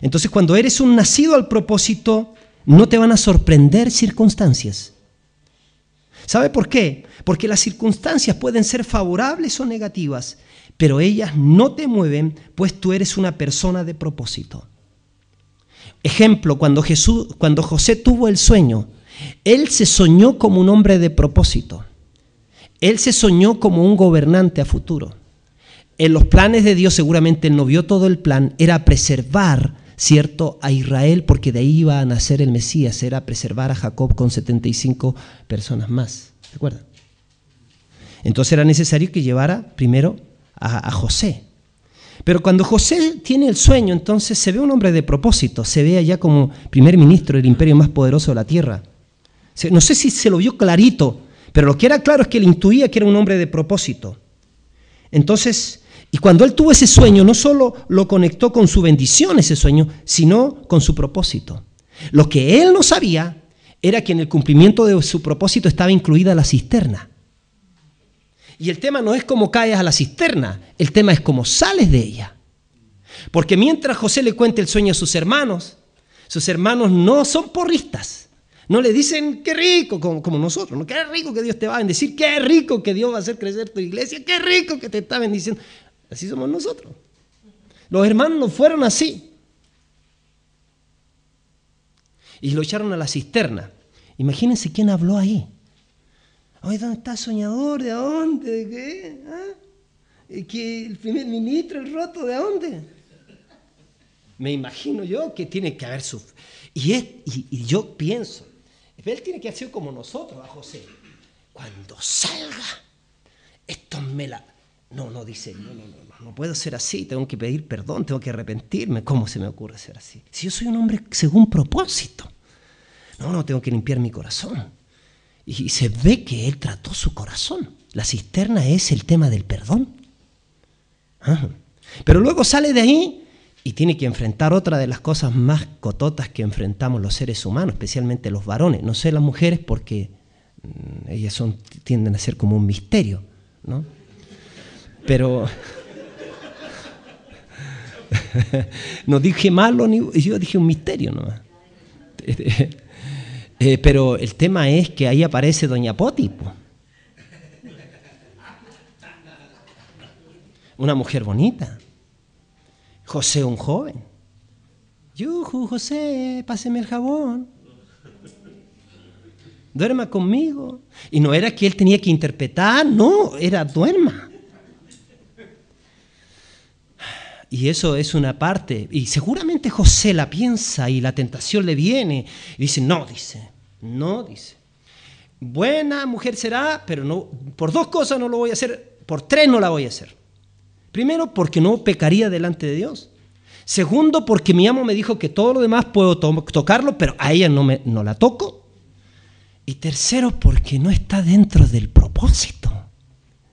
Entonces cuando eres un nacido al propósito, no te van a sorprender circunstancias. ¿Sabe por qué? Porque las circunstancias pueden ser favorables o negativas, pero ellas no te mueven, pues tú eres una persona de propósito. Ejemplo, cuando José tuvo el sueño, él se soñó como un hombre de propósito. Él se soñó como un gobernante a futuro. En los planes de Dios, seguramente él no vio todo el plan, era preservar, ¿cierto?, a Israel, porque de ahí iba a nacer el Mesías, era preservar a Jacob con 75 personas más. ¿Se acuerdan? Entonces era necesario que llevara primero a José. Pero cuando José tiene el sueño, entonces se ve un hombre de propósito, se ve allá como primer ministro del imperio más poderoso de la tierra. No sé si se lo vio clarito, pero lo que era claro es que él intuía que era un hombre de propósito. Entonces, y cuando él tuvo ese sueño, no solo lo conectó con su bendición ese sueño, sino con su propósito. Lo que él no sabía era que en el cumplimiento de su propósito estaba incluida la cisterna. Y el tema no es cómo caes a la cisterna, el tema es cómo sales de ella. Porque mientras José le cuenta el sueño a sus hermanos no son porristas. No le dicen, qué rico, como nosotros, ¿no? Qué rico que Dios te va a bendecir, qué rico que Dios va a hacer crecer tu iglesia, qué rico que te está bendiciendo. Así somos nosotros. Los hermanos no fueron así. Y lo echaron a la cisterna. Imagínense quién habló ahí. Oye, ¿dónde está el soñador? ¿De dónde? ¿De qué? ¿Ah? ¿Que el primer ministro, el roto? ¿De dónde? Me imagino yo que tiene que haber su... Y yo pienso, él tiene que haber sido como nosotros, a José. Cuando salga, esto me la... No, dice, no puedo ser así, tengo que pedir perdón, tengo que arrepentirme. ¿Cómo se me ocurre ser así? Si yo soy un hombre según propósito. No, tengo que limpiar mi corazón. Y se ve que él trató su corazón. La cisterna es el tema del perdón. Pero luego sale de ahí y tiene que enfrentar otra de las cosas más cototas que enfrentamos los seres humanos, especialmente los varones. No sé las mujeres porque ellas tienden a ser como un misterio, ¿no? Pero no dije malo, yo dije un misterio nomás. Pero el tema es que ahí aparece doña Poti, una mujer bonita. José, un joven. Yuju, José, páseme el jabón. Duerma conmigo. Y no era que él tenía que interpretar, no, era duerma. Y eso es una parte. Y seguramente José la piensa y la tentación le viene. Y dice, no, dice. Buena mujer será, pero no, por 2 cosas no lo voy a hacer, por 3 no la voy a hacer. Primero, porque no pecaría delante de Dios. Segundo, porque mi amo me dijo que todo lo demás puedo tocarlo, pero a ella no la toco. Y tercero, porque no está dentro del propósito.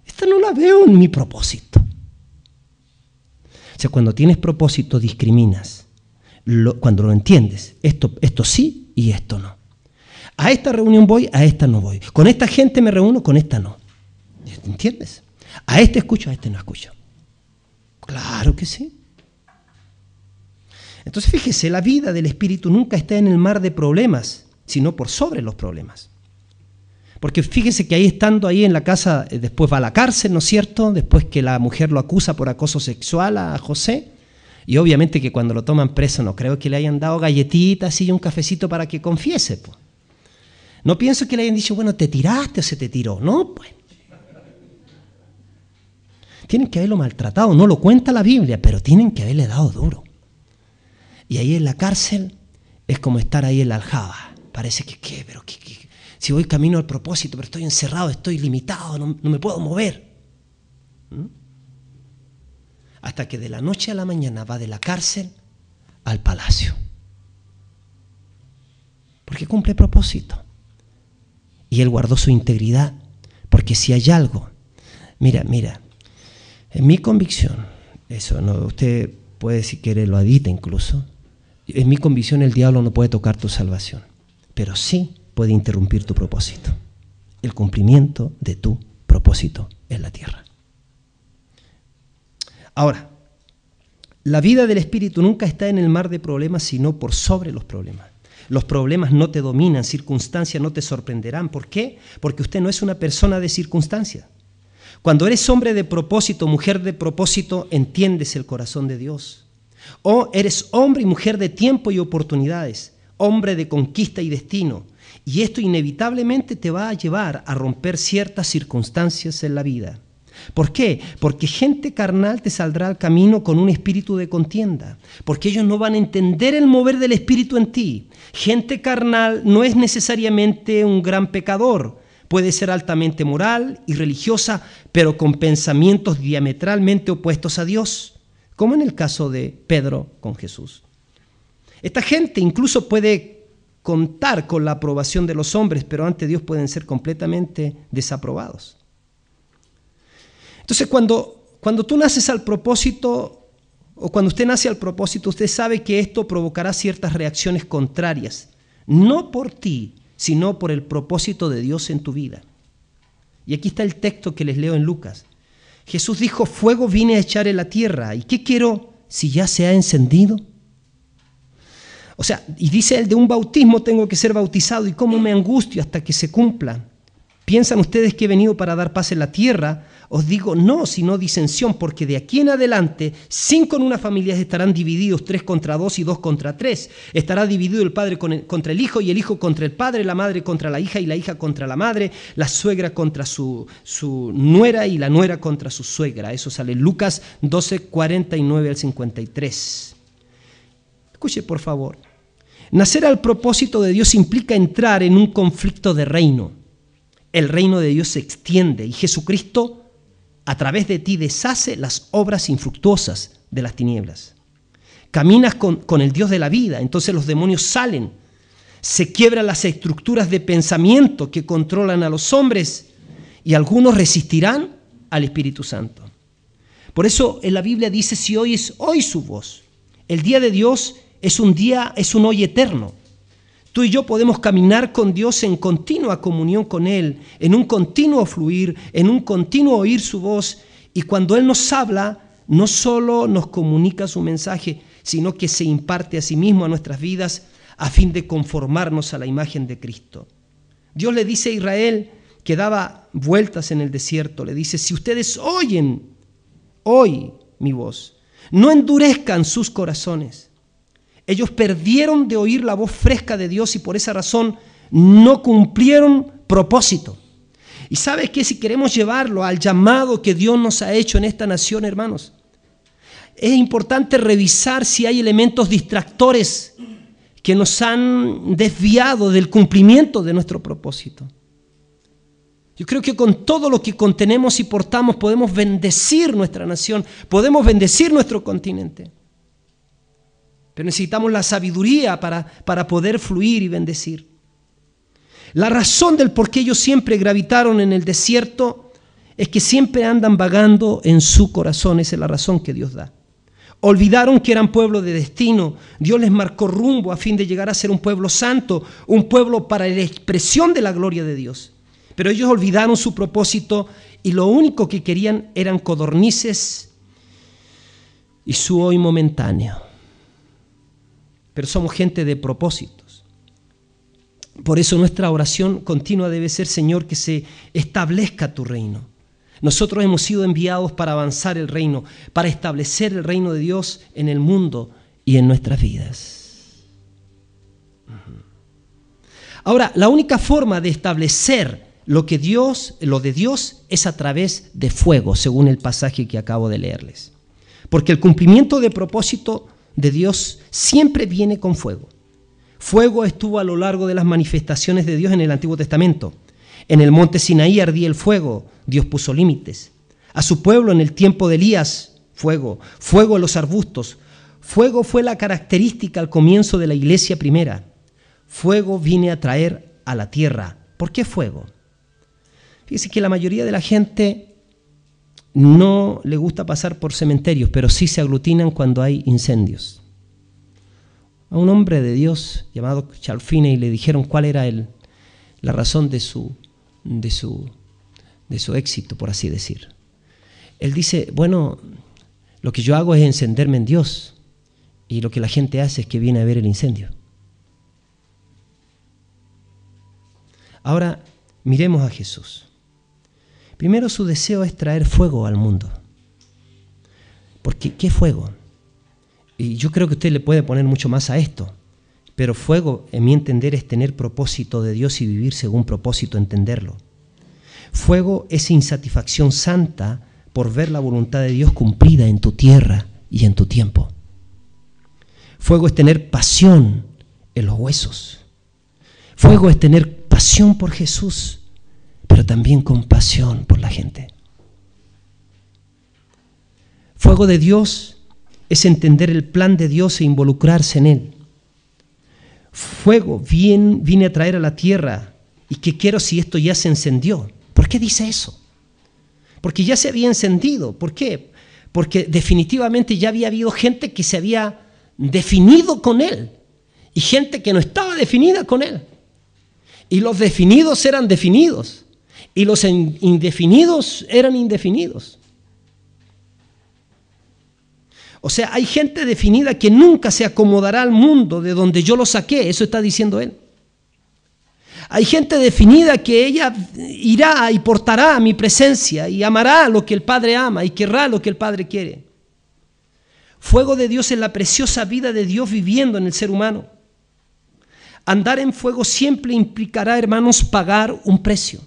Esta no la veo en mi propósito. O sea, cuando tienes propósito discriminas. Cuando lo entiendes, esto sí y esto no. A esta reunión voy, a esta no voy. Con esta gente me reúno, con esta no. ¿Entiendes? A este escucho, a este no escucho. Claro que sí. Entonces fíjese, la vida del espíritu nunca está en el mar de problemas, sino por sobre los problemas. Porque fíjese que ahí estando ahí en la casa, después va a la cárcel, ¿no es cierto? Después que la mujer lo acusa por acoso sexual a José. Y obviamente que cuando lo toman preso no creo que le hayan dado galletitas y un cafecito para que confiese. Pues. No pienso que le hayan dicho, bueno, ¿te tiraste o se te tiró? No, pues. Tienen que haberlo maltratado, no lo cuenta la Biblia, pero tienen que haberle dado duro. Y ahí en la cárcel es como estar ahí en la aljaba. Parece que si voy camino al propósito, pero estoy encerrado, estoy limitado, no me puedo mover. Hasta que de la noche a la mañana va de la cárcel al palacio. Porque cumple propósito. Y él guardó su integridad. Porque si hay algo, mira, en mi convicción, eso no, usted puede si quiere lo edita incluso, en mi convicción el diablo no puede tocar tu salvación, pero sí puede interrumpir tu propósito, el cumplimiento de tu propósito en la tierra. Ahora, la vida del espíritu nunca está en el mar de problemas, sino por sobre los problemas. Los problemas no te dominan, circunstancias no te sorprenderán. ¿Por qué? Porque usted no es una persona de circunstancias. Cuando eres hombre de propósito, mujer de propósito, entiendes el corazón de Dios. O eres hombre y mujer de tiempo y oportunidades, hombre de conquista y destino. Y esto inevitablemente te va a llevar a romper ciertas circunstancias en la vida. ¿Por qué? Porque gente carnal te saldrá al camino con un espíritu de contienda, porque ellos no van a entender el mover del espíritu en ti. Gente carnal no es necesariamente un gran pecador, puede ser altamente moral y religiosa, pero con pensamientos diametralmente opuestos a Dios, como en el caso de Pedro con Jesús. Esta gente incluso puede contar con la aprobación de los hombres, pero ante Dios pueden ser completamente desaprobados. Entonces, cuando tú naces al propósito, o cuando usted nace al propósito, usted sabe que esto provocará ciertas reacciones contrarias, no por ti, sino por el propósito de Dios en tu vida. Y aquí está el texto que les leo en Lucas. Jesús dijo, fuego vine a echar en la tierra, ¿y qué quiero si ya se ha encendido? O sea, y dice él, de un bautismo tengo que ser bautizado, y cómo me angustio hasta que se cumpla. ¿Piensan ustedes que he venido para dar paz en la tierra? os digo no, sino disensión, porque de aquí en adelante 5 en una familia estarán divididos, 3 contra 2 y 2 contra 3. Estará dividido el padre contra el hijo y el hijo contra el padre, la madre contra la hija y la hija contra la madre, la suegra contra su nuera y la nuera contra su suegra. Eso sale en Lucas 12, 49 al 53. Escuche, por favor. Nacer al propósito de Dios implica entrar en un conflicto de reino. El reino de Dios se extiende y Jesucristo a través de ti deshace las obras infructuosas de las tinieblas. Caminas con el Dios de la vida, entonces los demonios salen. Se quiebran las estructuras de pensamiento que controlan a los hombres y algunos resistirán al Espíritu Santo. Por eso en la Biblia dice, si oyes hoy su voz. El día de Dios es un hoy eterno. Tú y yo podemos caminar con Dios en continua comunión con Él, en un continuo fluir, en un continuo oír su voz. Y cuando Él nos habla, no solo nos comunica su mensaje, sino que se imparte a sí mismo a nuestras vidas a fin de conformarnos a la imagen de Cristo. Dios le dice a Israel que daba vueltas en el desierto, le dice, si ustedes oyen hoy mi voz, no endurezcan sus corazones. Ellos perdieron de oír la voz fresca de Dios y por esa razón no cumplieron propósito. ¿Y sabes qué? Si queremos llevarlo al llamado que Dios nos ha hecho en esta nación, hermanos, es importante revisar si hay elementos distractores que nos han desviado del cumplimiento de nuestro propósito. Yo creo que con todo lo que contenemos y portamos podemos bendecir nuestra nación, podemos bendecir nuestro continente. Pero necesitamos la sabiduría para poder fluir y bendecir. La razón del por qué ellos siempre gravitaron en el desierto es que siempre andan vagando en su corazón. Esa es la razón que Dios da. Olvidaron que eran pueblo de destino. Dios les marcó rumbo a fin de llegar a ser un pueblo santo, un pueblo para la expresión de la gloria de Dios. Pero ellos olvidaron su propósito y lo único que querían eran codornices y su hoy momentáneo. Pero somos gente de propósitos. Por eso nuestra oración continua debe ser, Señor, que se establezca tu reino. Nosotros hemos sido enviados para avanzar el reino, para establecer el reino de Dios en el mundo y en nuestras vidas. Ahora, la única forma de establecer lo de Dios es a través de fuego, según el pasaje que acabo de leerles. Porque el cumplimiento de propósito de Dios siempre viene con fuego. Fuego estuvo a lo largo de las manifestaciones de Dios en el Antiguo Testamento. En el monte Sinaí ardía el fuego, Dios puso límites. A su pueblo en el tiempo de Elías, fuego. Fuego en los arbustos. Fuego fue la característica al comienzo de la iglesia primera. Fuego viene a traer a la tierra. ¿Por qué fuego? Fíjense que la mayoría de la gente no le gusta pasar por cementerios, pero sí se aglutinan cuando hay incendios. A un hombre de Dios llamado Charles Finney le dijeron cuál era la razón de su éxito, por así decir. Él dice, bueno, lo que yo hago es encenderme en Dios y lo que la gente hace es que viene a ver el incendio. Ahora, miremos a Jesús. Primero, su deseo es traer fuego al mundo. Porque, ¿qué fuego? Y yo creo que usted le puede poner mucho más a esto. Pero fuego, en mi entender, es tener propósito de Dios y vivir según propósito, entenderlo. Fuego es insatisfacción santa por ver la voluntad de Dios cumplida en tu tierra y en tu tiempo. Fuego es tener pasión en los huesos. Fuego es tener pasión por Jesús, pero también compasión por la gente. Fuego de Dios es entender el plan de Dios e involucrarse en él. Fuego viene a traer a la tierra. ¿Y qué quiero si esto ya se encendió? ¿Por qué dice eso? Porque ya se había encendido. ¿Por qué? Porque definitivamente ya había habido gente que se había definido con él y gente que no estaba definida con él. Y los definidos eran definidos y los indefinidos eran indefinidos. O sea, hay gente definida que nunca se acomodará al mundo de donde yo lo saqué, eso está diciendo él. Hay gente definida que ella irá y portará mi presencia y amará lo que el Padre ama y querrá lo que el Padre quiere. Fuego de Dios es la preciosa vida de Dios viviendo en el ser humano. Andar en fuego siempre implicará, hermanos, pagar un precio.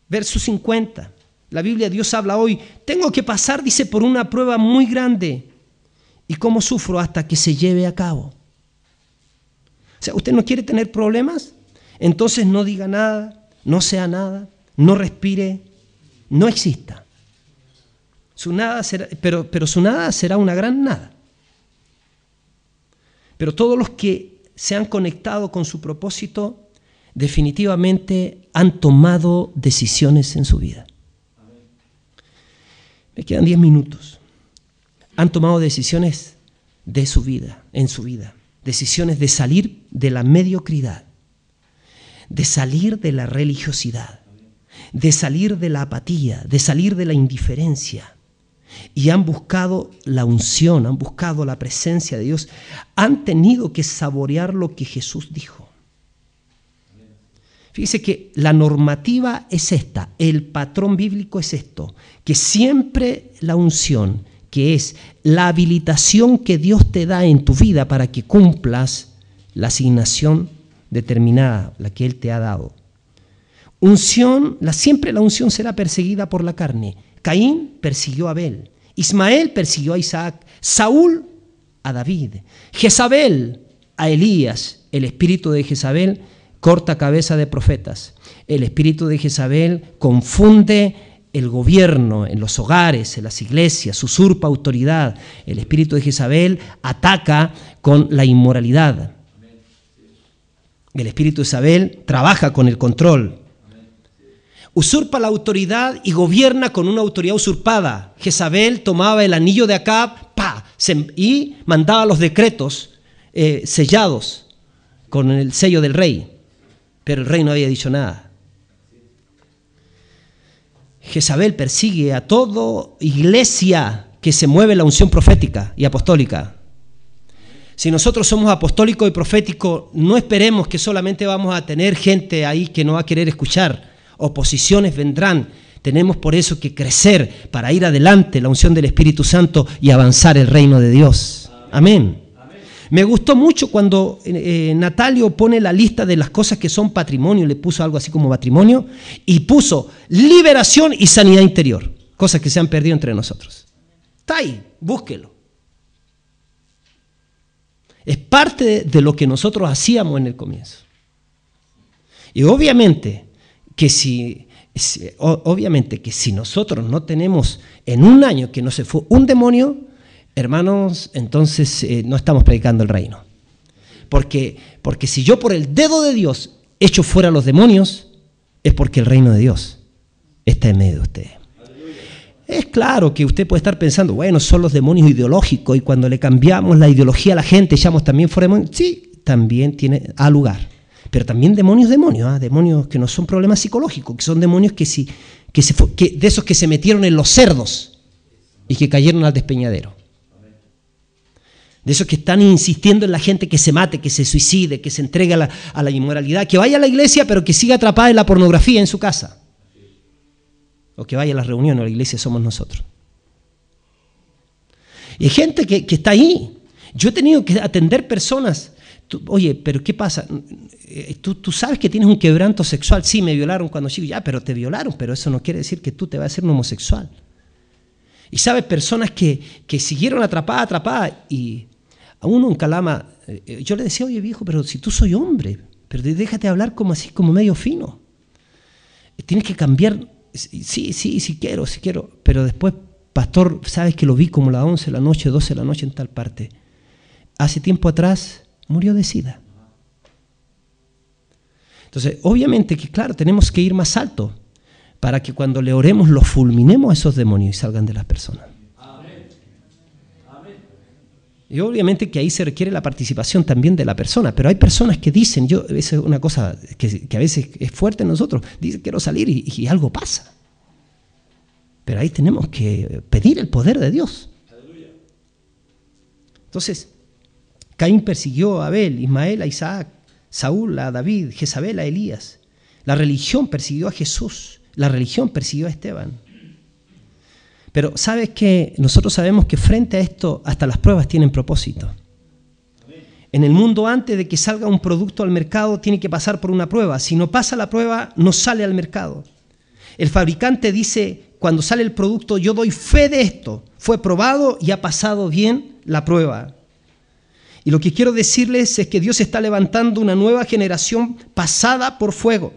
Verso 50. La Biblia, Dios habla hoy. Tengo que pasar, dice, por una prueba muy grande. ¿Y cómo sufro hasta que se lleve a cabo? O sea, ¿usted no quiere tener problemas? Entonces no diga nada, no sea nada, no respire, no exista. Su nada será, pero su nada será una gran nada. Pero todos los que se han conectado con su propósito definitivamente han tomado decisiones en su vida. Me quedan 10 minutos. Han tomado decisiones de su vida, en su vida. Decisiones de salir de la mediocridad, de salir de la religiosidad, de salir de la apatía, de salir de la indiferencia. Y han buscado la unción, han buscado la presencia de Dios. Han tenido que saborear lo que Jesús dijo. Fíjese que la normativa es esta, el patrón bíblico es esto, que siempre la unción, que es la habilitación que Dios te da en tu vida para que cumplas la asignación determinada, la que Él te ha dado. Unción, siempre la unción será perseguida por la carne. Caín persiguió a Abel, Ismael persiguió a Isaac, Saúl a David, Jezabel a Elías. El espíritu de Jezabel corta cabeza de profetas. El espíritu de Jezabel confunde el gobierno en los hogares, en las iglesias, usurpa autoridad. El espíritu de Jezabel ataca con la inmoralidad. El espíritu de Jezabel trabaja con el control. Usurpa la autoridad y gobierna con una autoridad usurpada. Jezabel tomaba el anillo de Acab y mandaba los decretos sellados con el sello del rey. Pero el rey no había dicho nada. Jezabel persigue a toda iglesia que se mueve en la unción profética y apostólica. Si nosotros somos apostólicos y proféticos, no esperemos que solamente vamos a tener gente ahí que no va a querer escuchar. Oposiciones vendrán. Tenemos por eso que crecer para ir adelante la unción del Espíritu Santo y avanzar el reino de Dios. Amén. Me gustó mucho cuando Natalio pone la lista de las cosas que son patrimonio, le puso algo así como patrimonio, y puso liberación y sanidad interior, cosas que se han perdido entre nosotros. Está ahí, búsquelo. Es parte de lo que nosotros hacíamos en el comienzo. Y obviamente que si nosotros no tenemos en un año que no se fue un demonio, hermanos, entonces no estamos predicando el reino. Porque si yo por el dedo de Dios echo fuera los demonios, es porque el reino de Dios está en medio de ustedes. Es claro que usted puede estar pensando, bueno, son los demonios ideológicos y cuando le cambiamos la ideología a la gente, echamos también fuera demonios. Sí, también tiene lugar. Pero también demonios, demonios que no son problemas psicológicos, que son demonios que de esos que se metieron en los cerdos y que cayeron al despeñadero. De esos que están insistiendo en la gente que se mate, que se suicide, que se entregue a la inmoralidad, que vaya a la iglesia pero que siga atrapada en la pornografía en su casa. O que vaya a las reuniones, a la iglesia somos nosotros. Y hay gente que está ahí. Yo he tenido que atender personas. Oye, pero ¿qué pasa? ¿Tú sabes que tienes un quebranto sexual? Sí, me violaron cuando chico. Ya, pero te violaron, pero eso no quiere decir que tú te vas a hacer un homosexual. Y sabes, personas que siguieron atrapadas y a uno en Calama, yo le decía, oye viejo, pero si tú soy hombre, pero déjate hablar como así, como medio fino. Tienes que cambiar, sí quiero, pero después, pastor, sabes que lo vi como a las 11 de la noche, 12 de la noche en tal parte. Hace tiempo atrás murió de SIDA. Entonces, obviamente que claro, tenemos que ir más alto para que cuando le oremos los fulminemos a esos demonios y salgan de las personas. Amén. Amén. Y obviamente que ahí se requiere la participación también de la persona, pero hay personas que dicen, esa es una cosa que a veces es fuerte en nosotros, dicen quiero salir y algo pasa. Pero ahí tenemos que pedir el poder de Dios. Entonces, Caín persiguió a Abel, Ismael a Isaac, Saúl a David, Jezabel a Elías. La religión persiguió a Jesús, la religión persiguió a Esteban. Pero ¿sabes qué? Nosotros sabemos que frente a esto, hasta las pruebas tienen propósito. En el mundo, antes de que salga un producto al mercado, tiene que pasar por una prueba. Si no pasa la prueba, no sale al mercado. El fabricante dice, cuando sale el producto, yo doy fe de esto. Fue probado y ha pasado bien la prueba. Y lo que quiero decirles es que Dios está levantando una nueva generación pasada por fuego.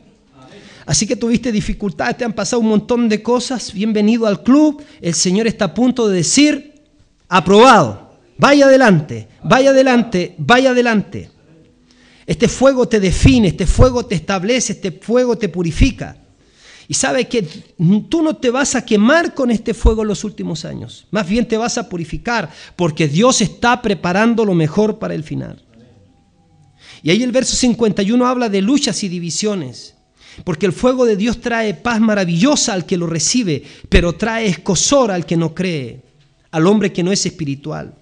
Así que tuviste dificultades, te han pasado un montón de cosas. Bienvenido al club. El Señor está a punto de decir, aprobado. Vaya adelante, vaya adelante, vaya adelante. Este fuego te define, este fuego te establece, este fuego te purifica. Y sabes que tú no te vas a quemar con este fuego en los últimos años. Más bien te vas a purificar, porque Dios está preparando lo mejor para el final. Y ahí el verso 51 habla de luchas y divisiones. Porque el fuego de Dios trae paz maravillosa al que lo recibe, pero trae escozor al que no cree, al hombre que no es espiritual.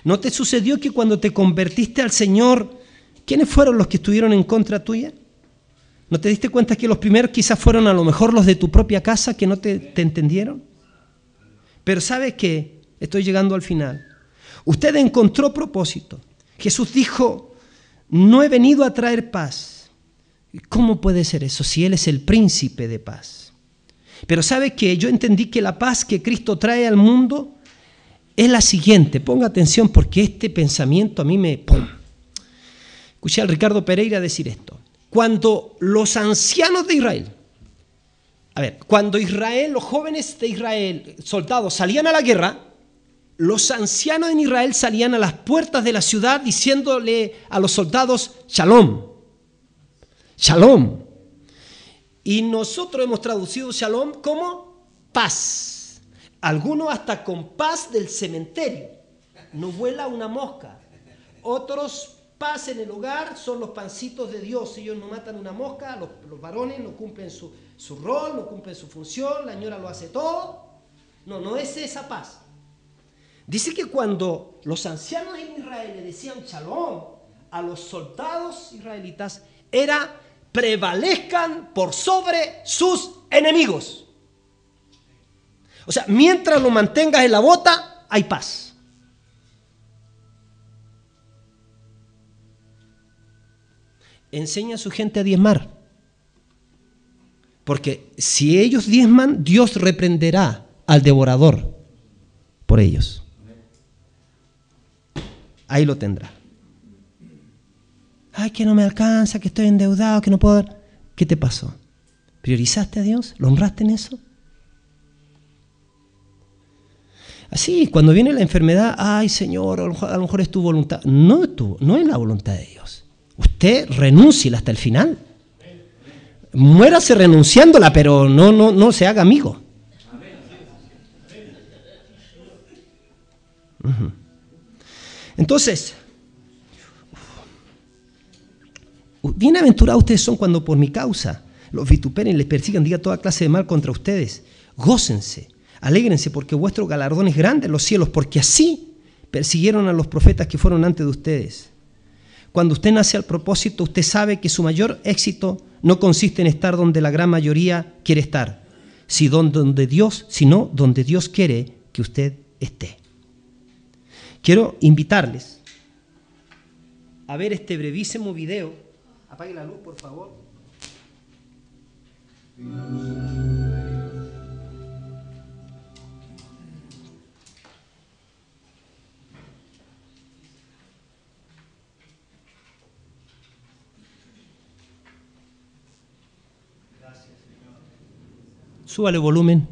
¿No te sucedió que cuando te convertiste al Señor, quiénes fueron los que estuvieron en contra tuya? ¿No te diste cuenta que los primeros quizás fueron a lo mejor los de tu propia casa que no te entendieron? Pero ¿sabes qué? Estoy llegando al final. Usted encontró propósito. Jesús dijo, no he venido a traer paz. ¿Cómo puede ser eso si Él es el príncipe de paz? Pero ¿sabes qué? Yo entendí que la paz que Cristo trae al mundo es la siguiente. Ponga atención porque este pensamiento a mí me... ¡pum! Escuché a Ricardo Pereira decir esto. Cuando los ancianos de Israel, cuando Israel, los jóvenes de Israel, soldados, salían a la guerra, los ancianos en Israel salían a las puertas de la ciudad diciéndole a los soldados, Shalom, Shalom. Y nosotros hemos traducido Shalom como paz. Algunos hasta con paz del cementerio. No vuela una mosca. Otros paz en el hogar son los pancitos de Dios. Ellos no matan una mosca, los varones no cumplen su rol, no cumplen su función, la señora lo hace todo. No es esa paz. Dice que cuando los ancianos en Israel le decían Shalom a los soldados israelitas, era prevalezcan por sobre sus enemigos. O sea, mientras lo mantengas en la bota, hay paz. Enseña a su gente a diezmar. Porque si ellos diezman, Dios reprenderá al devorador por ellos. Ahí lo tendrá. Ay, que no me alcanza, que estoy endeudado, que no puedo dar. ¿Qué te pasó? ¿Priorizaste a Dios? ¿Lo honraste en eso? Así, cuando viene la enfermedad, ay Señor, a lo mejor es tu voluntad. No es la voluntad de Dios. Usted renúnciela hasta el final. Muérase renunciándola, pero no se haga amigo. Entonces, bienaventurados ustedes son cuando por mi causa los vituperen, les persigan, digan toda clase de mal contra ustedes. Gócense, alégrense, porque vuestro galardón es grande en los cielos, porque así persiguieron a los profetas que fueron antes de ustedes. Cuando usted nace al propósito, usted sabe que su mayor éxito no consiste en estar donde la gran mayoría quiere estar, sino donde Dios quiere que usted esté. Quiero invitarles a ver este brevísimo video. Apague la luz, por favor. Súbale volumen.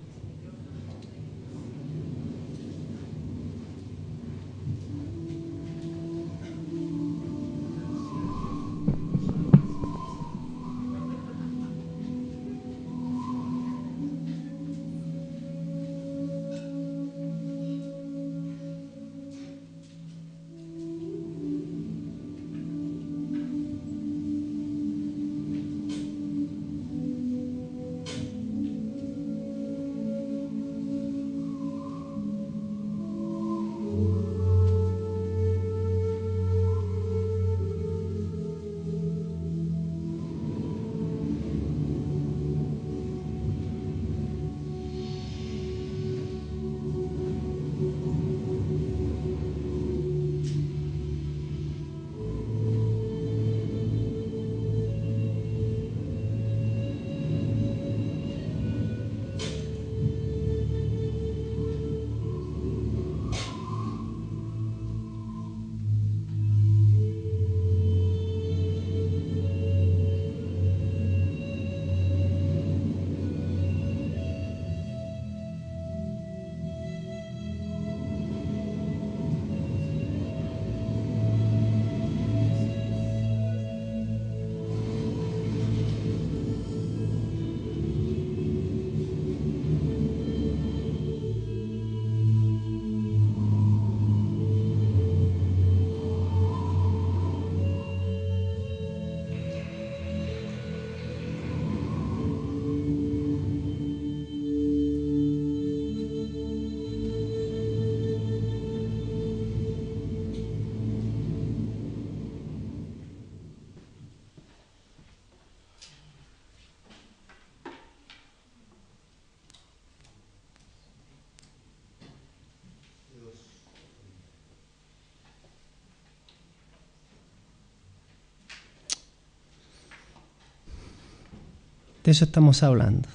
De eso estamos hablando.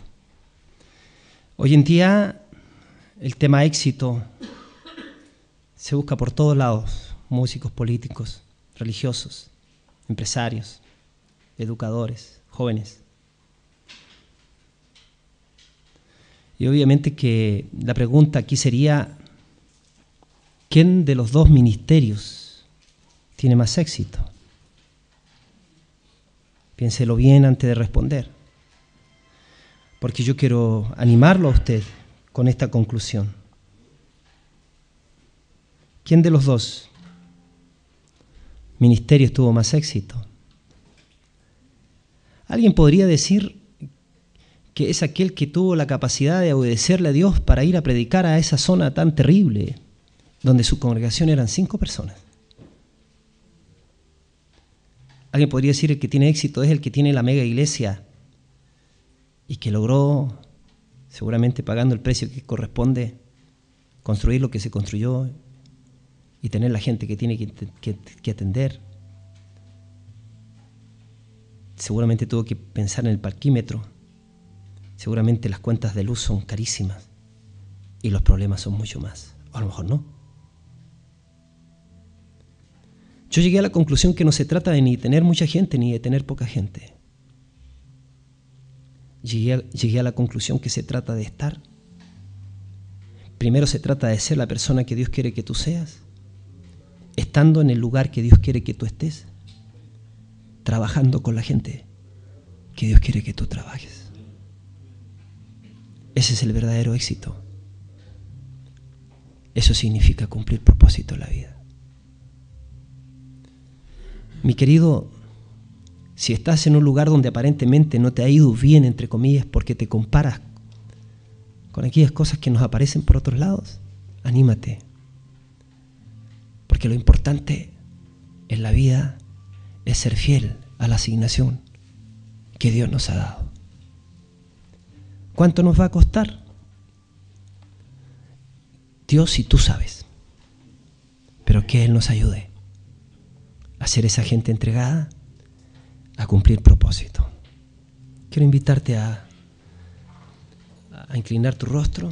Hoy en día el tema éxito se busca por todos lados, músicos, políticos, religiosos, empresarios, educadores, jóvenes. Y obviamente que la pregunta aquí sería, ¿quién de los dos ministerios tiene más éxito? Piénselo bien antes de responder, porque yo quiero animarlo a usted con esta conclusión. ¿Quién de los dos ministerios tuvo más éxito? Alguien podría decir que es aquel que tuvo la capacidad de obedecerle a Dios para ir a predicar a esa zona tan terrible, donde su congregación eran 5 personas. Alguien podría decir que el que tiene éxito es el que tiene la mega iglesia y que logró, seguramente pagando el precio que corresponde, construir lo que se construyó y tener la gente que tiene que atender. Seguramente tuvo que pensar en el parquímetro. Seguramente las cuentas de luz son carísimas y los problemas son mucho más. O a lo mejor no. Yo llegué a la conclusión que no se trata de ni tener mucha gente ni de tener poca gente. Llegué a la conclusión que se trata de estar. Primero se trata de ser la persona que Dios quiere que tú seas, estando en el lugar que Dios quiere que tú estés, trabajando con la gente que Dios quiere que tú trabajes. Ese es el verdadero éxito. Eso significa cumplir propósito en la vida. Mi querido, si estás en un lugar donde aparentemente no te ha ido bien, entre comillas, porque te comparas con aquellas cosas que nos aparecen por otros lados, anímate. Porque lo importante en la vida es ser fiel a la asignación que Dios nos ha dado. ¿Cuánto nos va a costar? Dios y tú sabes. Pero que Él nos ayude a ser esa gente entregada a cumplir propósito. Quiero invitarte a inclinar tu rostro.